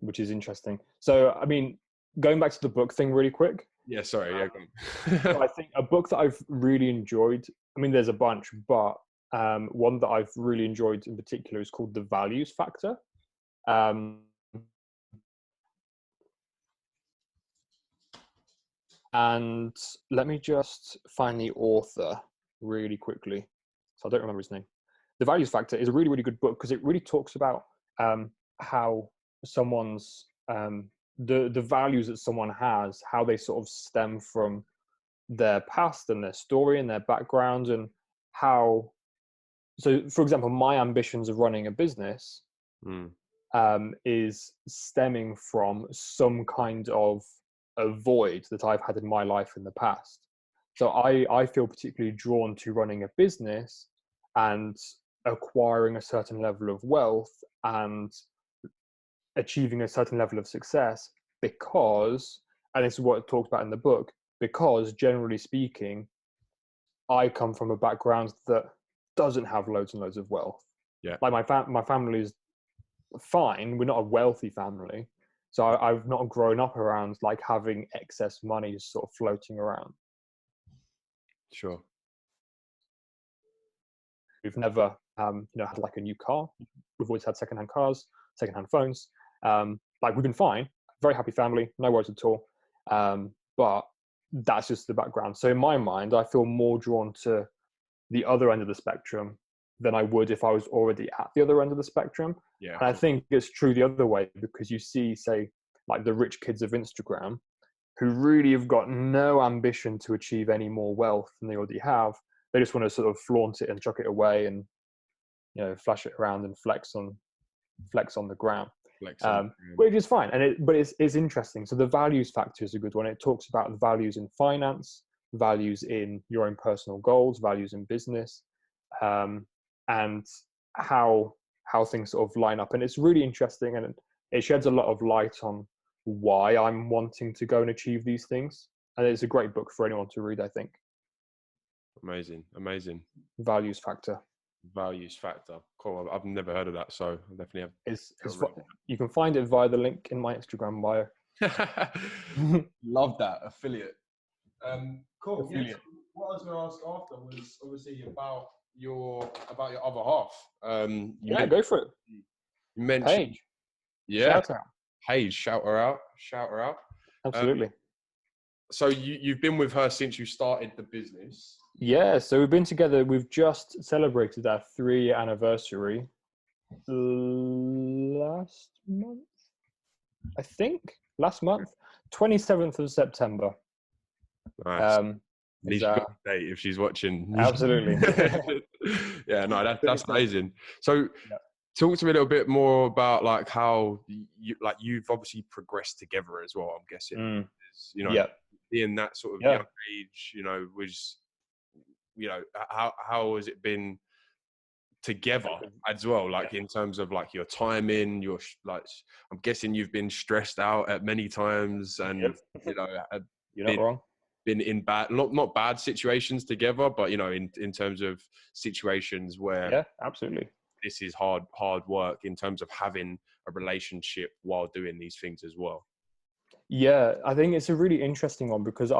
which is interesting. So, I mean, going back to the book thing really quick. Yeah, sorry. Yeah. So I think a book that I've really enjoyed, I mean, there's a bunch, but one that I've really enjoyed in particular is called The Values Factor. And let me just find the author really quickly. So I don't remember his name. The Values Factor is a really, really good book because it really talks about how someone's the values that someone has, how they sort of stem from their past and their story and their background, and how. So, for example, my ambitions of running a business is stemming from some kind of a void that I've had in my life in the past. So I feel particularly drawn to running a business and acquiring a certain level of wealth and achieving a certain level of success because, and this is what it talks about in the book, because generally speaking, I come from a background that doesn't have loads and loads of wealth. Yeah. Like my family is fine. We're not a wealthy family. So I've not grown up around like having excess money sort of floating around. Sure. We've never had like a new car. We've always had secondhand cars, secondhand phones. Like we've been fine, very happy family, no worries at all. But that's just the background. So in my mind, I feel more drawn to the other end of the spectrum than I would if I was already at the other end of the spectrum. Yeah. And I think it's true the other way, because you see, say, like the rich kids of Instagram who really have got no ambition to achieve any more wealth than they already have. They just want to sort of flaunt it and chuck it away and, flash it around and flex on the ground. Which is fine. But it's interesting. So the values factor is a good one. It talks about the values in finance, values in your own personal goals, values in business, and how things sort of line up. And it's really interesting, and it sheds a lot of light on why I'm wanting to go and achieve these things. And it's a great book for anyone to read, I think. Amazing. Values factor. Cool. I've never heard of that, so I definitely have. You can find it via the link in my Instagram bio. Love that affiliate. Cool. Affiliate. Yeah, so what I was going to ask after was obviously about your other half. Go for it. You mentioned Paige. Yeah. Shout out. Paige, shout her out. Absolutely. So you've been with her since you started the business. Yeah, so we've been together. We've just celebrated our 3-year anniversary last month, I think. Last month, 27th of September. Nice. At least got a date if she's watching. Absolutely. Yeah, no, that's amazing. So talk to me a little bit more about like how you've obviously progressed together as well, I'm guessing. Being that sort of young age, was how has it been together as well, like in terms of like your timing, I'm guessing you've been stressed out at many times, and you're not wrong, been in bad, not bad situations together, but in terms of situations where absolutely, this is hard work in terms of having a relationship while doing these things as well. I think it's a really interesting one, because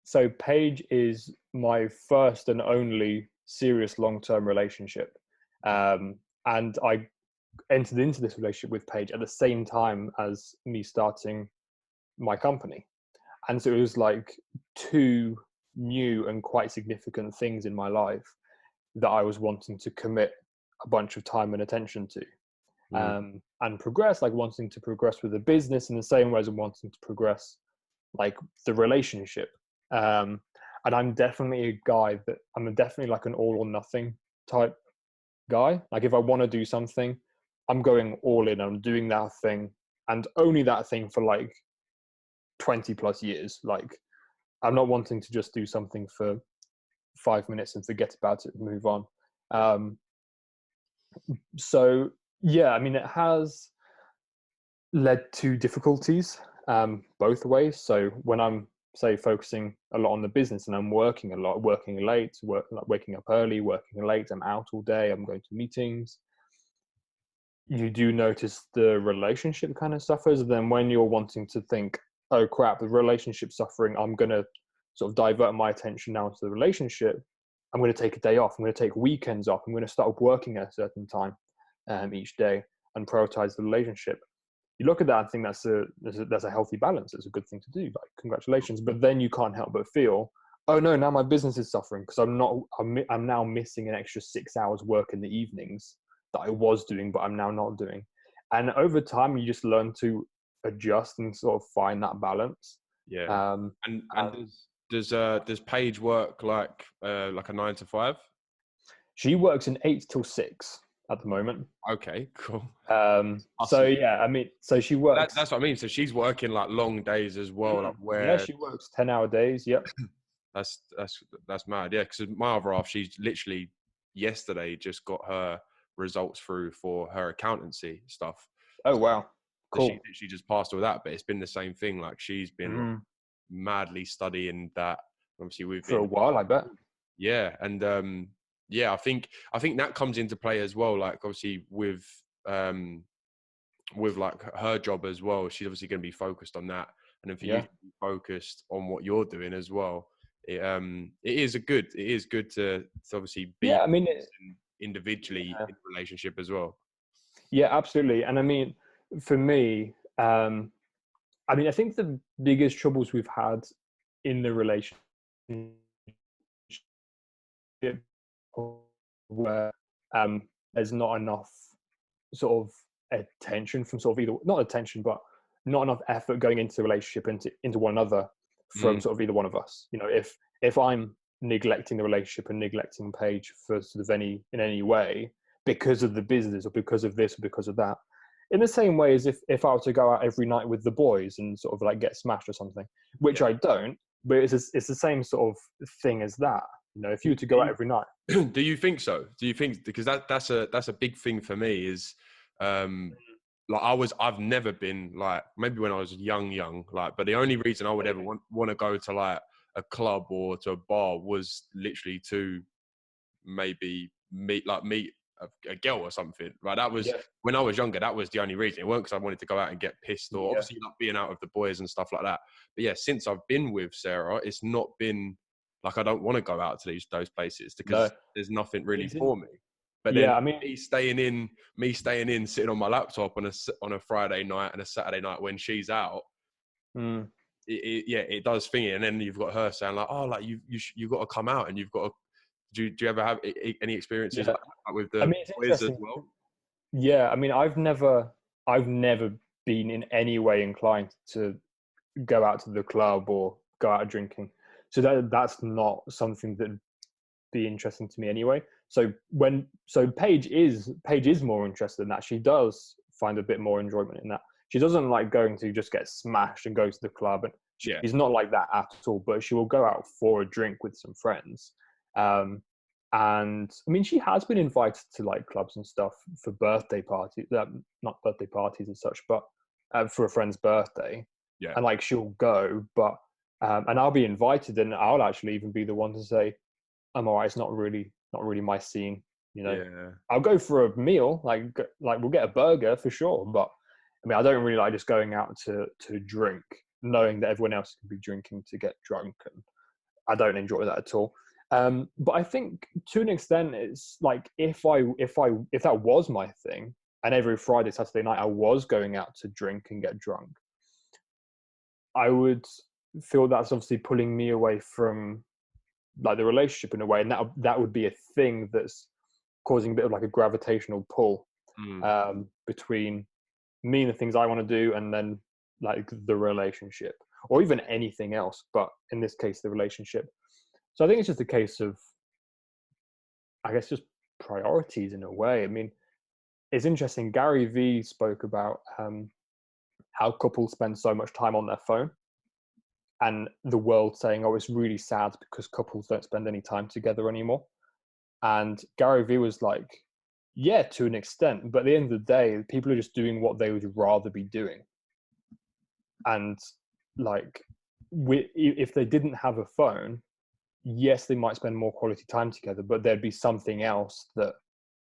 so Paige is my first and only serious long-term relationship. And I entered into this relationship with Paige at the same time as me starting my company. And so it was like two new and quite significant things in my life that I was wanting to commit a bunch of time and attention to. And progress, like wanting to progress with the business in the same way as I'm wanting to progress like the relationship. And I'm definitely a guy that I'm definitely like an all or nothing type guy. Like if I want to do something, I'm going all in. I'm doing that thing, and only that thing for like 20 plus years. Like I'm not wanting to just do something for 5 minutes and forget about it and move on. So yeah, I mean, it has led to difficulties both ways. So when I'm, say, focusing a lot on the business and I'm working a lot, working late, waking up early, working late, I'm out all day, I'm going to meetings, you do notice the relationship kind of suffers. And then when you're wanting to think, oh crap, the relationship's suffering, I'm going to sort of divert my attention now to the relationship, I'm going to take a day off, I'm going to take weekends off, I'm going to start working at a certain time each day and prioritize the relationship. You look at that and think that's a healthy balance. It's a good thing to do. Like, congratulations. But then you can't help but feel, oh no, now my business is suffering because I'm now missing an extra 6 hours work in the evenings that I was doing, but I'm now not doing. And over time, you just learn to adjust and sort of find that balance. Yeah. Does Paige work like a 9 to 5? She works in 8 till 6 at the moment. Okay, cool. So yeah, I mean, so she works. That's what I mean. So she's working like long days as well. Like where? Yeah, she works 10-hour days. Yep. That's mad. Yeah, because my other half, she's literally yesterday just got her results through for her accountancy stuff. Oh wow, cool. So she just passed all that, but it's been the same thing. Like she's been madly studying that. Obviously, we've been for a while, I bet. Yeah, and yeah, I think that comes into play as well. Like obviously with like her job as well, she's obviously going to be focused on that, and then for you to be focused on what you're doing as well. It is good to obviously be. Yeah, I mean, individually Yeah. in a relationship as well. Yeah, absolutely. And I mean, for me, I think the biggest troubles we've had in the relationship where there's not enough sort of attention from sort of either, not attention, but not enough effort going into the relationship, into one another from Mm, sort of either one of us. You know, if I'm neglecting the relationship and neglecting Paige for sort of in any way because of the business or because of this or because of that, in the same way as if I were to go out every night with the boys and sort of like get smashed or something, which yeah. I don't, but it's the same sort of thing as that. You know, if you Do were to go out you, every night. do you think so? Do you think, because that's a big thing for me is, like I've never been like, maybe when I was young, like, but the only reason I would ever want to go to like a club or to a bar was literally to maybe meet a girl or something. Like that was Yeah, when I was younger. That was the only reason. It wasn't because I wanted to go out and get pissed or yeah, obviously like being out with the boys and stuff like that. But yeah, since I've been with Sarah, it's not been like I don't want to go out to those places no, because there's nothing really it's in, for me. But then yeah. I mean, me staying in, sitting on my laptop on a Friday night and a Saturday night when she's out, mm, yeah, it does thingy. And then you've got her saying like, oh, like you've got to come out and you've got to. Do you ever have any experiences yeah. like that with I the mean, it's boys as interesting. well? Yeah, I mean, I've never been in any way inclined to go out to the club or go out drinking. So that's not something that'd be interesting to me anyway. So Paige is more interested in that. She does find a bit more enjoyment in that. She doesn't like going to just get smashed and go to the club, and Yeah, she's not like that at all. But she will go out for a drink with some friends. Um, and I mean, she has been invited to like clubs and stuff for birthday parties, not birthday parties as such, but for a friend's birthday, yeah, and like she'll go, but and I'll be invited, and I'll actually even be the one to say, I'm all right. It's not really my scene. You know, yeah, I'll go for a meal, like we'll get a burger for sure. But I mean, I don't really like just going out to drink, knowing that everyone else can be drinking to get drunk, and I don't enjoy that at all. But I think to an extent, it's like if that was my thing, and every Friday, Saturday night I was going out to drink and get drunk, I would feel that's obviously pulling me away from like the relationship in a way, and that would be a thing that's causing a bit of like a gravitational pull mm, between me and the things I want to do, and then like the relationship, or even anything else. But in this case, the relationship. So I think it's just a case of, I guess, just priorities in a way. I mean, it's interesting. Gary Vee spoke about how couples spend so much time on their phone, and the world saying, "Oh, it's really sad because couples don't spend any time together anymore." And Gary Vee was like, yeah, to an extent, but at the end of the day, people are just doing what they would rather be doing. And like, if they didn't have a phone, yes, they might spend more quality time together, but there'd be something else that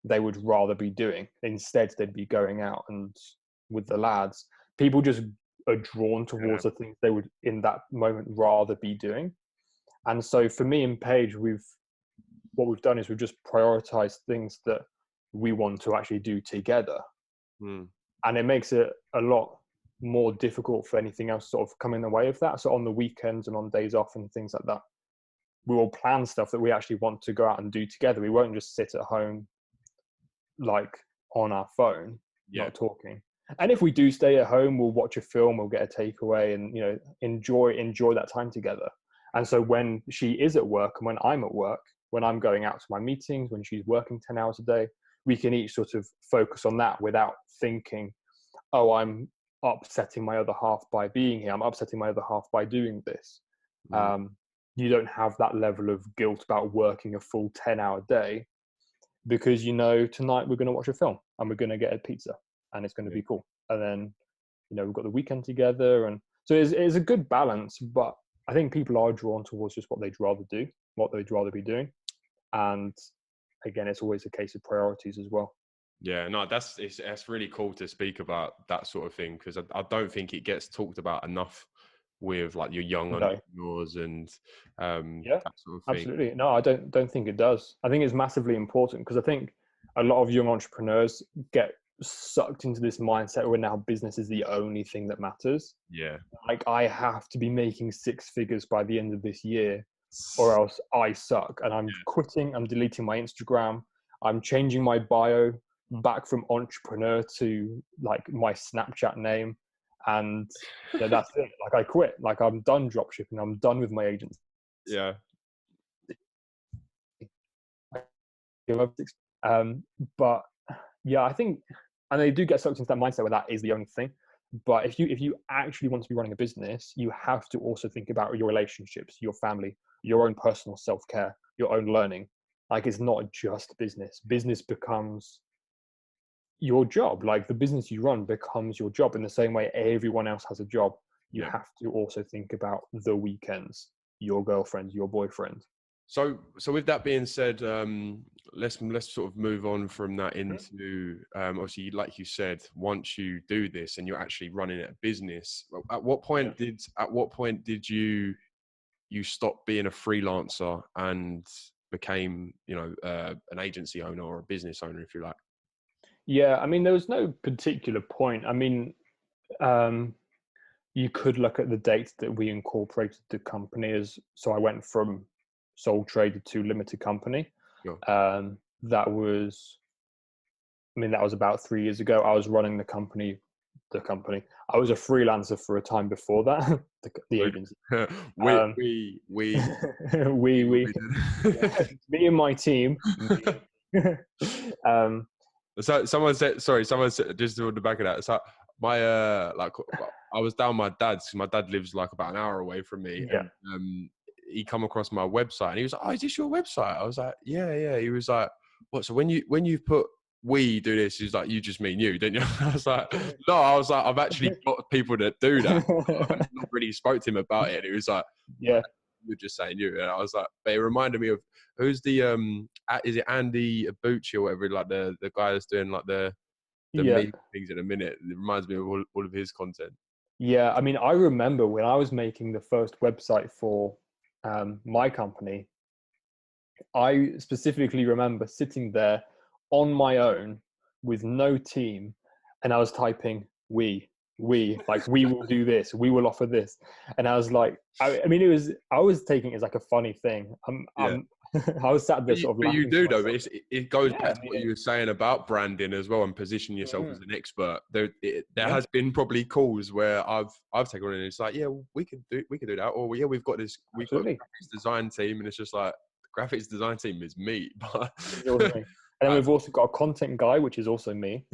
they would rather be doing. Instead, they'd be going out and with the lads. People just are drawn yeah, towards the things they would in that moment rather be doing. And so for me and Paige, what we've done is we've just prioritized things that we want to actually do together, mm, and it makes it a lot more difficult for anything else sort of come in the way of that. So on the weekends and on days off and things like that, we will plan stuff that we actually want to go out and do together. We won't just sit at home like on our phone yeah, not talking. And if we do stay at home, we'll watch a film, we'll get a takeaway, and enjoy that time together. And so when she is at work and when I'm at work, when I'm going out to my meetings, when she's working 10 hours a day, we can each sort of focus on that without thinking, oh, I'm upsetting my other half by being here, I'm upsetting my other half by doing this. mm, um, you don't have that level of guilt about working a full 10-hour day, because tonight we're going to watch a film and we're going to get a pizza and it's going to yeah, be cool. And then we've got the weekend together, and so it's a good balance. But I think people are drawn towards just what they'd rather do, what they'd rather be doing. And again, it's always a case of priorities as well. yeah. No, that's really cool to speak about that sort of thing because I don't think it gets talked about enough. with like your young No. entrepreneurs and Yeah, that sort of thing? absolutely. No, I don't think it does. I think it's massively important because I think a lot of young entrepreneurs get sucked into this mindset where now business is the only thing that matters. Yeah. Like I have to be making six figures by the end of this year or else I suck. And I'm quitting, I'm deleting my Instagram, I'm changing my bio back from entrepreneur to like my Snapchat name. And that's it. Like I quit. Like I'm done dropshipping. I'm done with my agency. Yeah. But yeah, I think, and they do get sucked into that mindset where that is the only thing. But if you actually want to be running a business, you have to also think about your relationships, your family, your own personal self-care, your own learning. Like it's not just business. Business becomes your job. Like the business you run becomes your job in the same way everyone else has a job. You have to also think about the weekends, your girlfriend, your boyfriend. So with that being said, let's sort of move on from that into obviously, like you said, once you do this and you're actually running a business, at what point did you stop being a freelancer and became an agency owner or a business owner, if you like? Yeah, I mean, there was no particular point. I mean, you could look at the date that we incorporated the company as. So I went from sole trader to limited company. Sure. That was about 3 years ago. I was running the company. I was a freelancer for a time before that. the agency. we me and my team. So someone said just on the back of that. So my I was down my dad's because my dad lives like about an hour away from me, and he come across my website and he was like, "Oh, is this your website?" I was like, "Yeah." He was like, "What? So when you put we do this, he's like, you just mean you, didn't you?" I was like, "No." I was like, "I've actually got people that do that." I've not really spoke to him about it. And he was like, "Yeah, you're just saying you." And I was like, but it reminded me of who's the is it Andy Abucci or whatever, like the guy that's doing like the meme things in a minute. It reminds me of all of his content. Yeah, I mean, I remember when I was making the first website for my company, I specifically remember sitting there on my own with no team, and I was typing like we will do this, we will offer this, and I was like, I mean, I was taking it as like a funny thing. I was sat there sort of but laughing you do to though. myself. It goes back to what you were saying about branding as well and positioning yourself as an expert. There has been probably calls where I've taken on and it's like, yeah, we could do that, or yeah, we've got a graphics design team, and it's just like the graphics design team is me, but it's also me. And then we've also got a content guy, which is also me.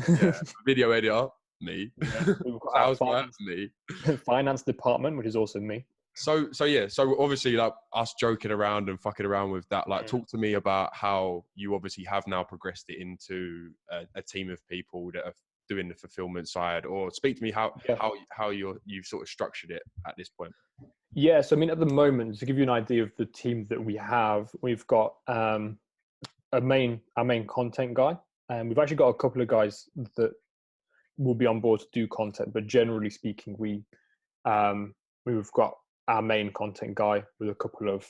Video editor, me. We've got Sales guy, me. Finance department, which is also me. So obviously, like us joking around and fucking around with that, like talk to me about how you obviously have now progressed it into a team of people that are doing the fulfillment side, or speak to me how you've sort of structured it at this point. Yeah, so I mean, at the moment, to give you an idea of the team that we have, we've got our main content guy, and we've actually got a couple of guys that will be on board to do content. But generally speaking, we've got our main content guy with a couple of,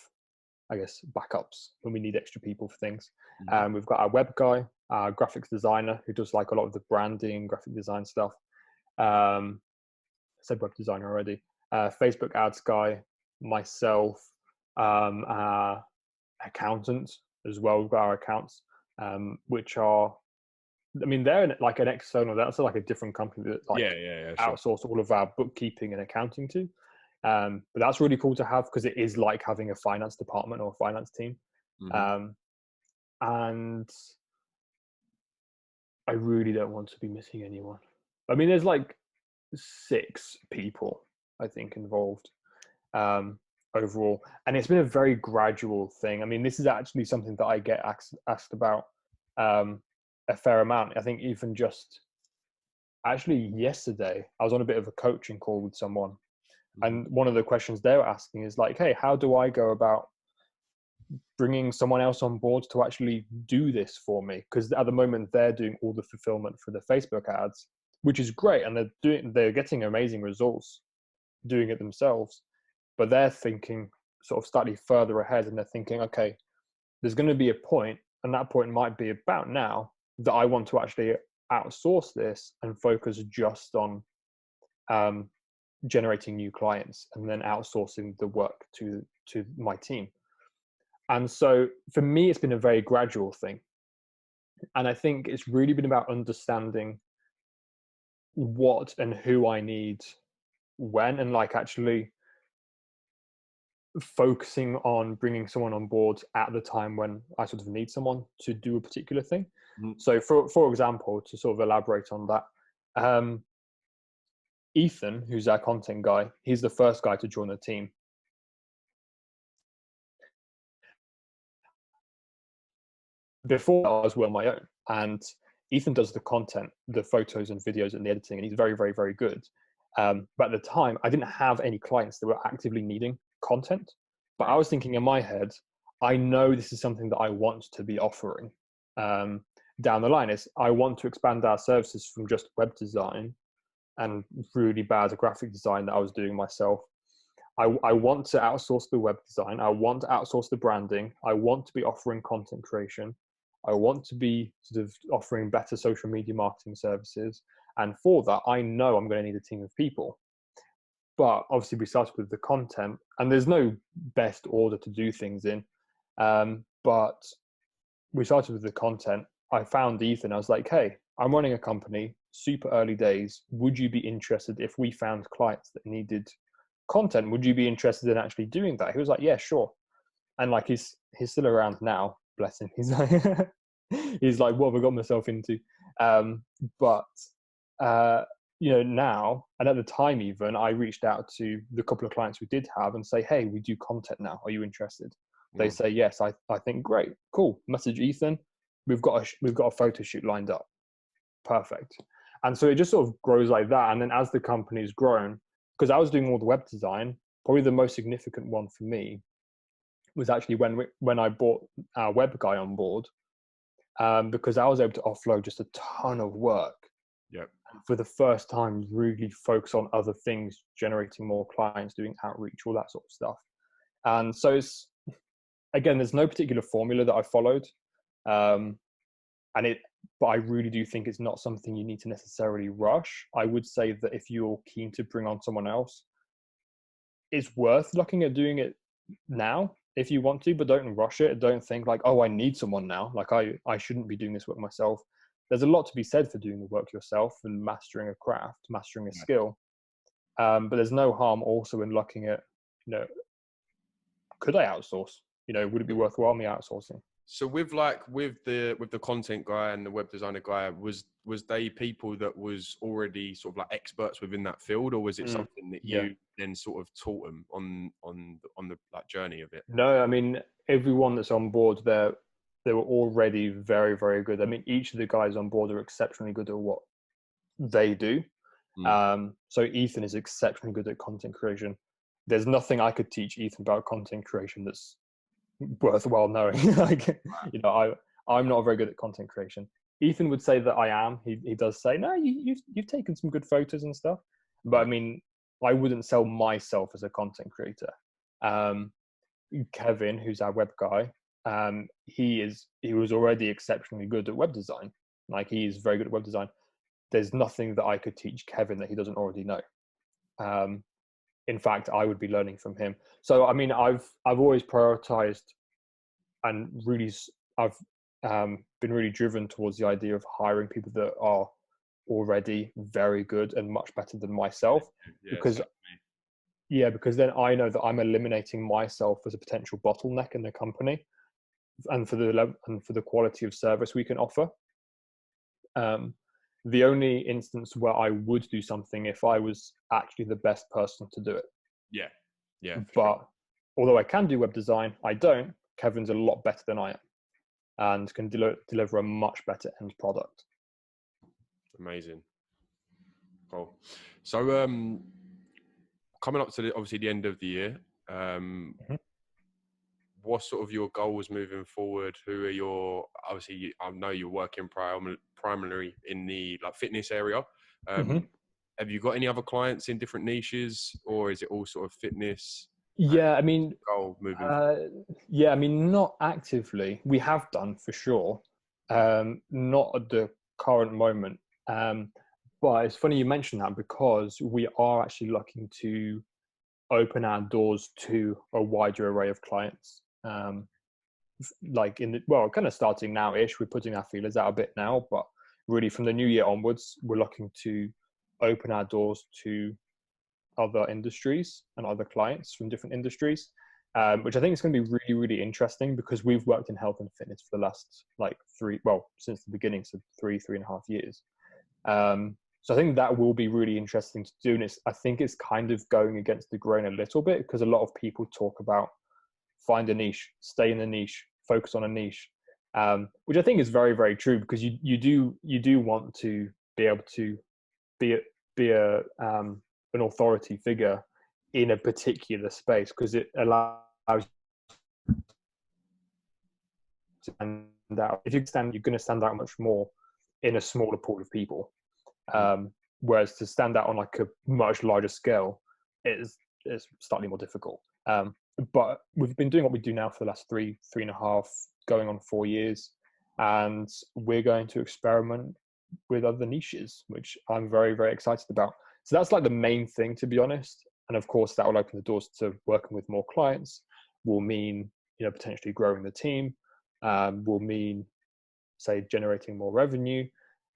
I guess, backups when we need extra people for things. We've got our web guy, our graphics designer who does like a lot of the branding, graphic design stuff. I said web designer already. Facebook ads guy, myself, our accountants as well. We've got our accounts, which are, I mean, they're like an external. That's like a different company that like outsource all of our bookkeeping and accounting to. But that's really cool to have because it is like having a finance department or a finance team. And I really don't want to be missing anyone. I mean, there's like 6 people, I think, involved overall. And it's been a very gradual thing. I mean, this is actually something that I get asked about a fair amount. I think even just actually yesterday, I was on a bit of a coaching call with someone. And one of the questions they were asking is like, hey, how do I go about bringing someone else on board to actually do this for me? Because at the moment they're doing all the fulfillment for the Facebook ads, which is great. And they're getting amazing results. doing it themselves, but they're thinking sort of slightly further ahead, and they're thinking, okay, there's going to be a point, and that point might be about now, that I want to actually outsource this and focus just on generating new clients, and then outsourcing the work to my team. And so for me, it's been a very gradual thing. And I think it's really been about understanding what and who I need when, and like actually focusing on bringing someone on board at the time when I sort of need someone to do a particular thing. So for example, to sort of elaborate on that, Ethan, who's our content guy, he's the first guy to join the team. Before I was well on my own, and Ethan does the content, the photos and videos and the editing, and he's very, very, very good. But at the time, I didn't have any clients that were actively needing content. But I was thinking in my head, I know this is something that I want to be offering down the line. Is I want to expand our services from just web design and really bad graphic design that I was doing myself. I want to outsource the web design. I want to outsource the branding. I want to be offering content creation. I want to be sort of offering better social media marketing services. And for that, I know I'm going to need a team of people. But obviously we started with the content, and there's no best order to do things in. But we started with the content. I found Ethan. I was like, hey, I'm running a company, super early days. Would you be interested if we found clients that needed content? Would you be interested in actually doing that? He was like, yeah, sure. And like, he's still around now, bless him. He's like, he's like, what have I got myself into? You know, now, and at the time even, I reached out to the couple of clients we did have and say, hey, we do content now. Are you interested? They say, yes. I think, great, cool. Message Ethan. We've got a photo shoot lined up. Perfect. And so it just sort of grows like that. And then as the company's grown, because I was doing all the web design, probably the most significant one for me was actually when I brought our web guy on board, because I was able to offload just a ton of work. Yep. For the first time, really focus on other things, generating more clients, doing outreach, all that sort of stuff. And so it's, again, there's no particular formula that I followed. But I really do think it's not something you need to necessarily rush. I would say that if you're keen to bring on someone else, it's worth looking at doing it now if you want to, but don't rush it. Don't think like, oh, I need someone now. Like I shouldn't be doing this work myself. There's a lot to be said for doing the work yourself and mastering a craft, mastering a skill. But there's no harm also in looking at, you know, could I outsource? You know, would it be worthwhile me outsourcing? So with the content guy and the web designer guy, was they people that was already sort of like experts within that field, or was it something that you then sort of taught them on the like journey of it? No, I mean, everyone that's on board there, they were already very, very good. I mean, each of the guys on board are exceptionally good at what they do. So Ethan is exceptionally good at content creation. There's nothing I could teach Ethan about content creation that's worthwhile knowing. Like, you know, I'm not very good at content creation. Ethan would say that I am. He does say, no, you've taken some good photos and stuff. But I mean, I wouldn't sell myself as a content creator. Kevin, who's our web guy, he was already exceptionally good at web design. Like, he is very good at web design. There's nothing that I could teach Kevin that he doesn't already know. In fact, I would be learning from him. So, I mean, I've always prioritized, and really, I've been really driven towards the idea of hiring people that are already very good and much better than myself. Because then I know that I'm eliminating myself as a potential bottleneck in the company, and for the quality of service we can offer. The only instance where I would do something if I was actually the best person to do it. Yeah. But although I can do web design, I don't. Kevin's a lot better than I am, and can deliver a much better end product. Amazing. Cool. So, coming up to obviously the end of the year, what sort of your goals moving forward? Who are your, obviously I know you're working primarily in the like fitness area. have you got any other clients in different niches, or is it all sort of fitness? Yeah, I mean, Goal moving. yeah, I mean, not actively. We have done for sure. Not at the current moment. But it's funny you mentioned that, because we are actually looking to open our doors to a wider array of clients. Like kind of starting now-ish, we're putting our feelers out a bit now, but really from the new year onwards, we're looking to open our doors to other industries and other clients from different industries, which I think is going to be really, really interesting, because we've worked in health and fitness for the last since the beginning, so 3.5 years. So I think that will be really interesting to do. And I think it's kind of going against the grain a little bit, because a lot of people talk about find a niche, stay in the niche, focus on a niche, which I think is very, very true, because you do want to be able to be an authority figure in a particular space, because it allows you to stand out. If you stand, you're going to stand out much more in a smaller pool of people. Whereas to stand out on like a much larger scale is slightly more difficult. But we've been doing what we do now for the last 3.5, going on 4 years, and we're going to experiment with other niches, which I'm very, very excited about. So that's like the main thing, to be honest. And of course, that will open the doors to working with more clients. Will mean, potentially growing the team. Will mean, say, generating more revenue.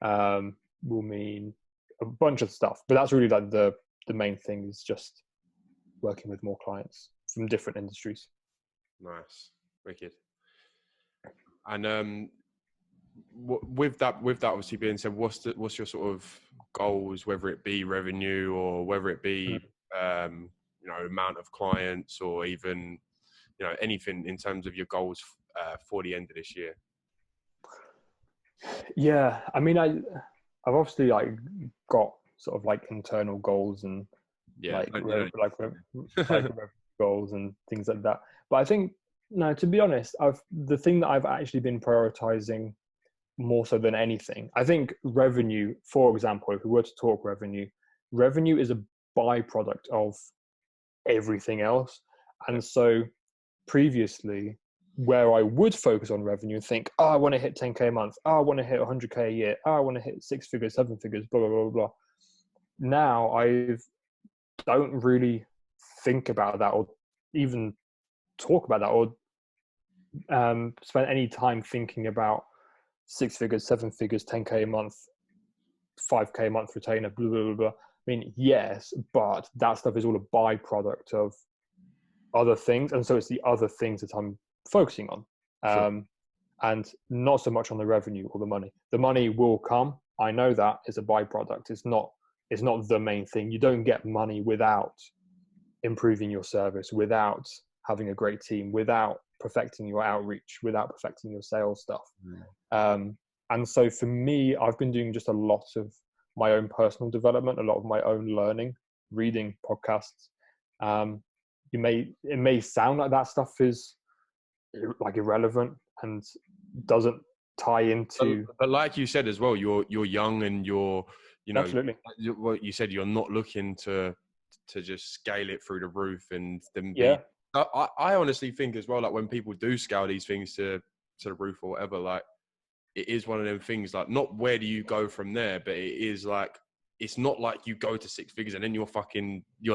Will mean a bunch of stuff. But that's really like the main thing, is just working with more clients from different industries. Nice, wicked. And with that obviously being said, what's your sort of goals, whether it be revenue or whether it be amount of clients, or even anything in terms of your goals for the end of this year? Yeah, I mean, I've obviously like got sort of like internal goals and revenue goals and things like that. But I think, no, to be honest, the thing that I've actually been prioritizing more so than anything, I think revenue, for example, if we were to talk revenue is a byproduct of everything else. And so previously, where I would focus on revenue and think, I want to hit 10K a month, I want to hit 100K a year, I want to hit 6 figures, 7 figures, blah, blah, blah, blah. Now I don't really think about that, or even talk about that, or spend any time thinking about 6 figures, 7 figures, 10K a month, 5K a month retainer, blah, blah, blah, blah. I mean, yes, but that stuff is all a byproduct of other things. And so it's the other things that I'm focusing on. Sure. And not so much on the revenue or the money. The money will come. I know that is a byproduct. It's not the main thing. You don't get money without improving your service, without having a great team, without perfecting your outreach, without perfecting your sales stuff. And so for me, I've been doing just a lot of my own personal development, a lot of my own learning, reading podcasts. It may sound like that stuff is like irrelevant and doesn't tie into. But like you said as well, you're young, and you're Absolutely. What you said, you're not looking to just scale it through the roof and then Yeah. I honestly think as well, like when people do scale these things to the roof or whatever, like it is one of them things, like not where do you go from there, but it is like, it's not like you go to 6 figures and then you're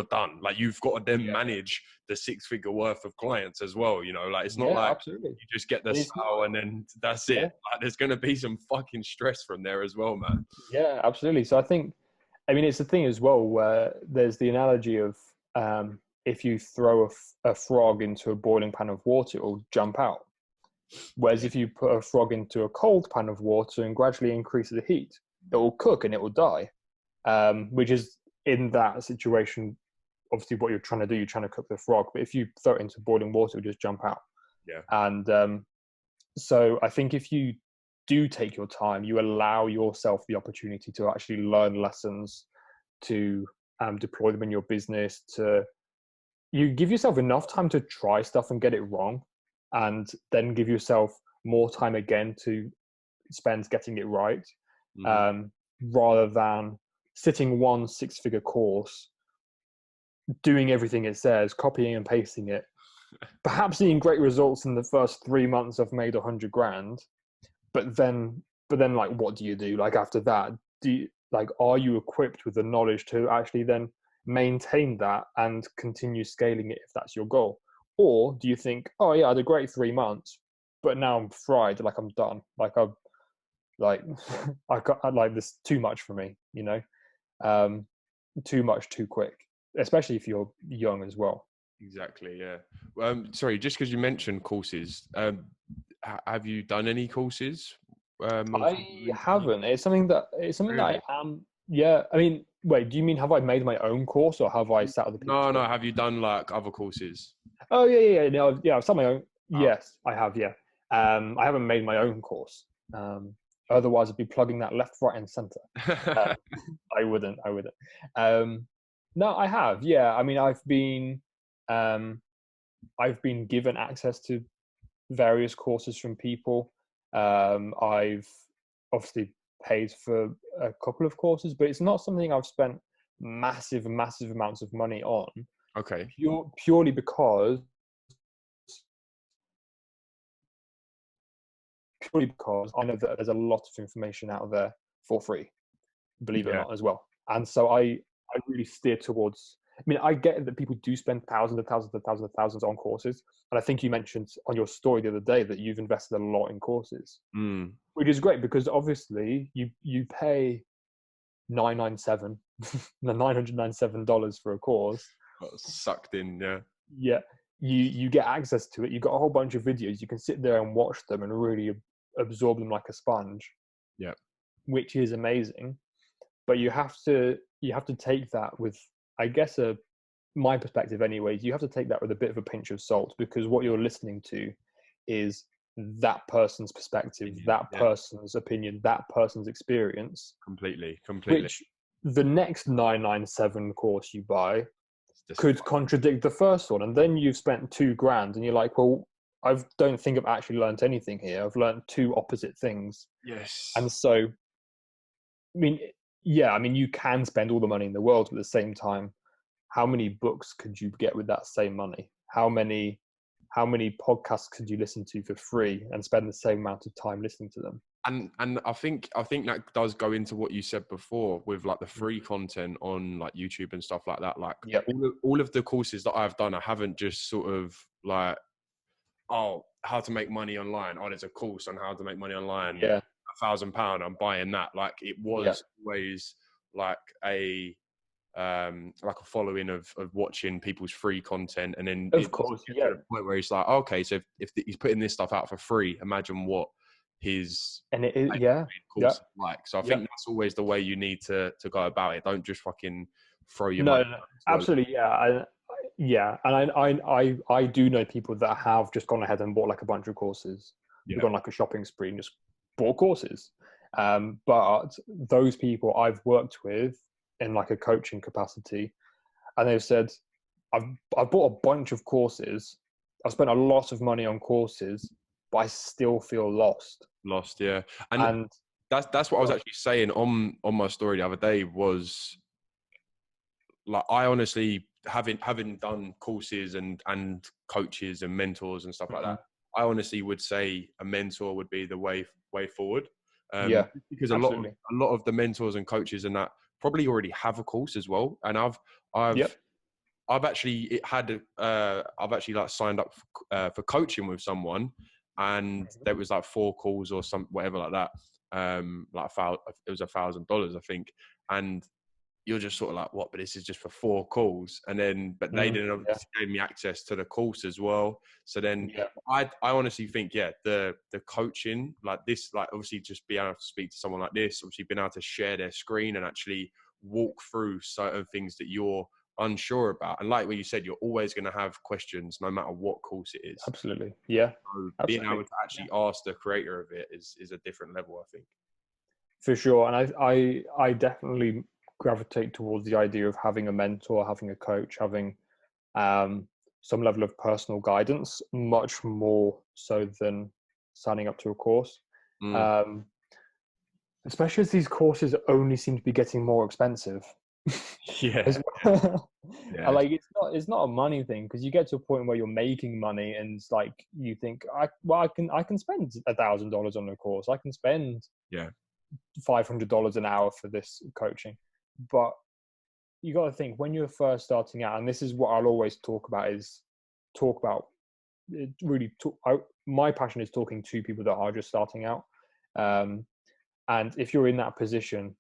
done. Like you've got to then manage the 6 figure worth of clients as well. Like it's not like absolutely. you just get the sale and then that's it. Like there's going to be some fucking stress from there as well, man. Yeah, absolutely. So I think, it's the thing as well, where there's the analogy of if you throw a frog into a boiling pan of water, it will jump out. Whereas if you put a frog into a cold pan of water and gradually increase the heat, it will cook and it will die. Which is, in that situation, obviously what you're trying to do, you're trying to cook the frog. But if you throw it into boiling water, it'll just jump out. Yeah. And so I think if you do take your time, you allow yourself the opportunity to actually learn lessons, to deploy them in your business, you give yourself enough time to try stuff and get it wrong, and then give yourself more time again to spend getting it right, rather than sitting one 6-figure course, doing everything it says, copying and pasting it, perhaps seeing great results in the first 3 months. I've made 100 grand, but then like, what do you do? Like after that, are you equipped with the knowledge to actually then maintain that and continue scaling it if that's your goal? Or do you think, oh yeah, I had a great 3 months, but now I'm fried, like I'm done, like I've like I like this too much for me, too much too quick, especially if you're young as well. Exactly. Yeah. Sorry, just because you mentioned courses, have you done any courses? I haven't. It's something that I am. Yeah. I mean, wait. Do you mean have I made my own course or have I sat other people's No, no. course? Have you done like other courses? Oh yeah. No, yeah. I've sat my own. Oh, Yes, I have. Yeah. I haven't made my own course. Otherwise, I'd be plugging that left, right, and center. Um, I wouldn't. No, I have. Yeah. I mean, um, I've been given access to various courses from people. I've obviously paid for a couple of courses, but it's not something I've spent massive amounts of money on. okay. Purely because I know that there's a lot of information out there for free, believe it or Yeah. not, as well. And so I really steer towards. I mean, I get that people do spend thousands on courses, and I think you mentioned on your story the other day that you've invested a lot in courses, which is great because obviously you pay $997 $997 for a course. Got sucked in. Yeah. Yeah, you get access to it. You've got a whole bunch of videos. You can sit there and watch them and really absorb them like a sponge. Yeah. Which is amazing. But you have to take that with, I guess, my perspective anyways, you have to take that with a bit of a pinch of salt, because what you're listening to is that person's perspective, that person's opinion, that person's experience. Completely. Which the next 997 course you buy could contradict the first one, and then you've spent $2,000 and you're like, well, I don't think I've actually learned anything here. I've learned two opposite things. Yes. And so, I mean, you can spend all the money in the world, but at the same time, how many books could you get with that same money? How many podcasts could you listen to for free and spend the same amount of time listening to them? And I think that does go into what you said before with like the free content on like YouTube and stuff like that. Like all of the courses that I've done, I haven't just sort of like, oh, how to make money online. Oh, there's a course on how to make money online. Yeah. £1,000, I'm buying that. Like it was always like a following of watching people's free content, and then of course, to the point where it's like, okay, so if he's putting this stuff out for free, imagine what his course like. So I think that's always the way you need to go about it. Don't just fucking throw your money. No, absolutely, and I do know people that have just gone ahead and bought like a bunch of courses. They've gone like a shopping spree and just bought courses. But those people I've worked with in like a coaching capacity, and they've said, I've bought a bunch of courses. I've spent a lot of money on courses, but I still feel lost. Yeah. And that's what I was actually saying on my story the other day was like, I honestly, having done courses and coaches and mentors and stuff like that, I honestly would say a mentor would be the way forward. Because absolutely. a lot of the mentors and coaches and that probably already have a course as well. And I've actually like signed up for coaching with someone, and there was like 4 calls or whatever like that. It was $1,000, I think. And you're just sort of like, what? But this is just for 4 calls. And then, but they didn't obviously gave me access to the course as well. So then I honestly think, the coaching like this, like obviously just being able to speak to someone like this, obviously being able to share their screen and actually walk through certain things that you're unsure about. And like what you said, you're always going to have questions no matter what course it is. Absolutely. Yeah. So being able to actually ask the creator of it is a different level, I think. For sure. And I definitely gravitate towards the idea of having a mentor, having a coach, having some level of personal guidance, much more so than signing up to a course. especially as these courses only seem to be getting more expensive. Yeah, As well. yeah, Like it's not a money thing, because you get to a point where you're making money and it's like you think, I can spend $1,000 on a course, I can spend yeah, $500 an hour for this coaching. But you got to think, when you're first starting out, and this is what I'll always talk about, is talk about it really my passion is talking to people that are just starting out. And if you're in that position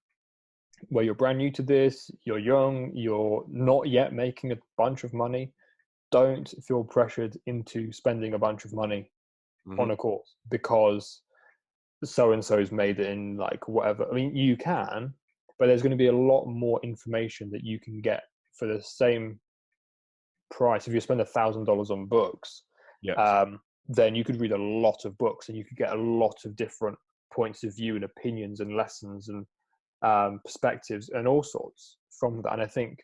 where you're brand new to this, you're young, you're not yet making a bunch of money, don't feel pressured into spending a bunch of money on a course because so and so's made it in like whatever. I mean, you can, but there's going to be a lot more information that you can get for the same price. If you spend $1,000 on books, yeah, then you could read a lot of books and you could get a lot of different points of view and opinions and lessons and perspectives and all sorts from that. And I think,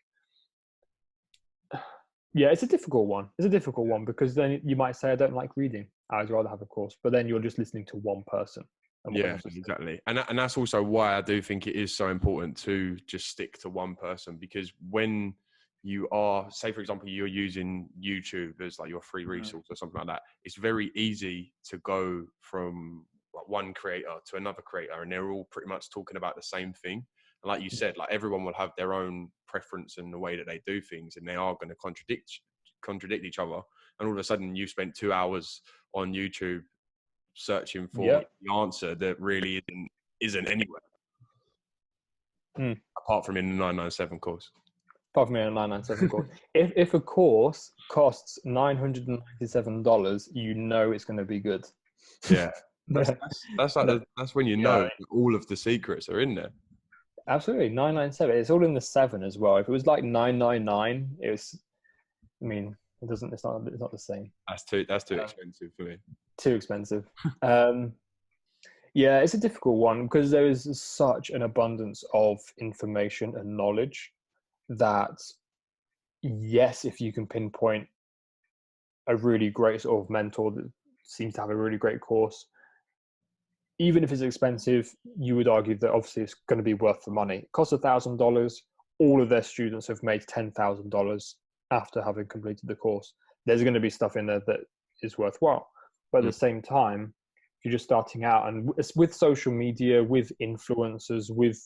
yeah, it's a difficult one. It's a difficult one because then you might say, I don't like reading, I'd rather have a course. But then you're just listening to one person and what they yeah, have to say. exactly. And that's also why I do think it is so important to just stick to one person, because when you are, say for example, you're using YouTube as like your free resource or something like that, it's very easy to go from like one creator to another creator and they're all pretty much talking about the same thing. And like you said, like everyone will have their own preference in the way that they do things, and they are going to contradict each other. And all of a sudden you've spent 2 hours on YouTube searching for Yeah. the answer that really isn't anywhere, Mm. apart from in the 997 course. Apart from a 997 course. If a course costs $997, you know it's going to be good. Yeah, that's like that's when you know Yeah, that all of the secrets are in there. absolutely. 997. It's all in the seven as well. If it was like 999, it was. I mean, it doesn't. It's not the same. That's too expensive for me. Too expensive. Yeah, it's a difficult one because there is such an abundance of information and knowledge that, yes, if you can pinpoint a really great sort of mentor that seems to have a really great course, even if it's expensive, you would argue that obviously it's going to be worth the money. It costs $1,000. All of their students have made $10,000 after having completed the course. There's going to be stuff in there that is worthwhile. But at the same time, if you're just starting out, and it's with social media, with influencers, with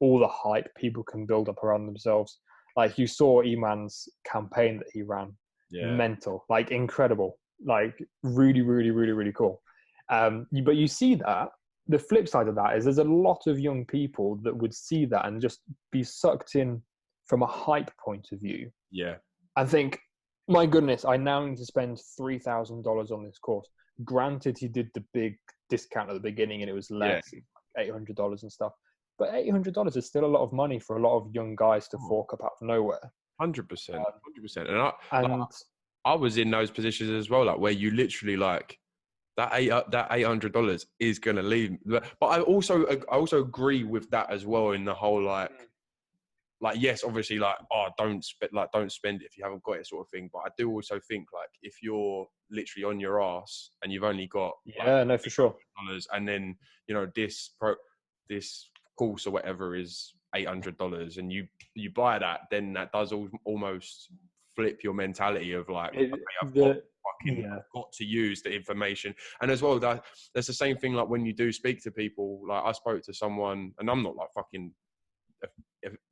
all the hype people can build up around themselves. Like you saw Eman's campaign that he ran, mental, like incredible, like really, really, really, really cool. But you see that the flip side of that is there's a lot of young people that would see that and just be sucked in from a hype point of view. Yeah. I think, my goodness, I now need to spend $3,000 on this course. Granted, he did the big discount at the beginning and it was less, $800 and stuff. But $800 is still a lot of money for a lot of young guys to fork up out of nowhere. 100%, 100%. And I was in those positions as well, like where you literally like that $800 is going to leave. But I also agree with that as well in the whole like yes, obviously like don't spend it if you haven't got it sort of thing. But I do also think like if you're literally on your ass and you've only got no, for sure, and then you know this course or whatever is $800 and you buy that, then that does almost flip your mentality of like I've got to use the information. And as well that's the same thing like when you do speak to people. Like I spoke to someone, and I'm not like fucking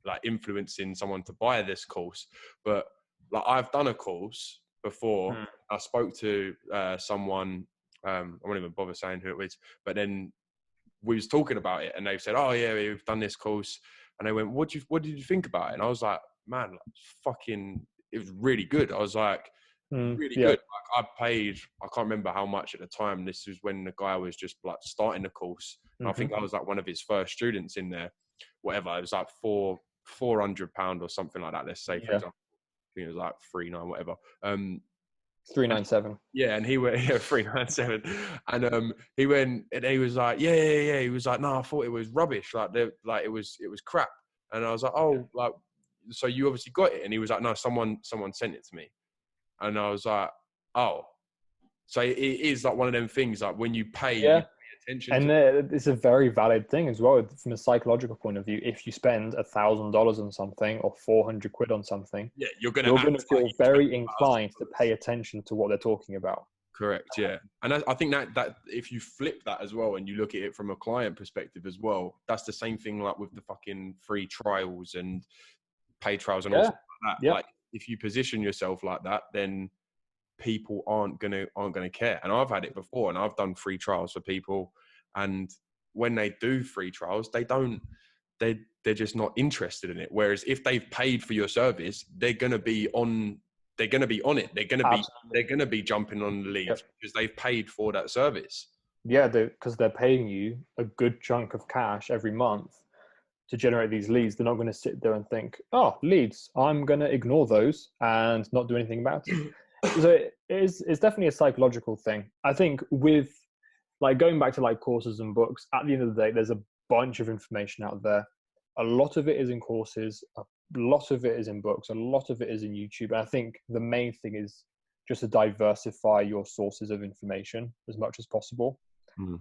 like influencing someone to buy this course, but like I've done a course before. I spoke to someone, I won't even bother saying who it was, but then we was talking about it and they said, oh yeah, we've done this course. And they went, what did you think about it? And I was like, man, it was really good. I was like, really good. Like I paid, I can't remember how much at the time. This was when the guy was just like starting the course. And I think I was like one of his first students in there, whatever. It was like £400 or something like that. Let's say, for example, I think it was like 399, whatever. 397. Yeah, and he went 397, and he went and he was like, yeah. He was like, no, I thought it was rubbish. Like it was crap. And I was like, oh, like so you obviously got it. And he was like, no, someone sent it to me. And I was like, oh, so it is like one of them things like when you pay, you pay attention And to. it's a very valid thing as well from a psychological point of view. If you spend $1,000 on something or 400 quid on something, Yeah, you're going to you're going to act like feel you spent very inclined to pay $1,000. attention to what they're talking about. Correct. Yeah, and I think that if you flip that as well and you look at it from a client perspective as well, that's the same thing like with the fucking free trials and paid trials and all Yeah. sorts like that. Yep. Like if you position yourself like that, then people aren't gonna care. And I've had it before, and I've done free trials for people, and when they do free trials, they're just not interested in it. Whereas if they've paid for your service, they're gonna be on it. They're gonna be jumping on the leads Yep. because they've paid for that service. Yeah, because they're paying you a good chunk of cash every month to generate these leads. They're not going to sit there and think, oh, leads, I'm going to ignore those and not do anything about it. So it's definitely a psychological thing. I think with like going back to like courses and books, at the end of the day, there's a bunch of information out there. A lot of it is in courses, a lot of it is in books, a lot of it is in YouTube. And I think the main thing is just to diversify your sources of information as much as possible.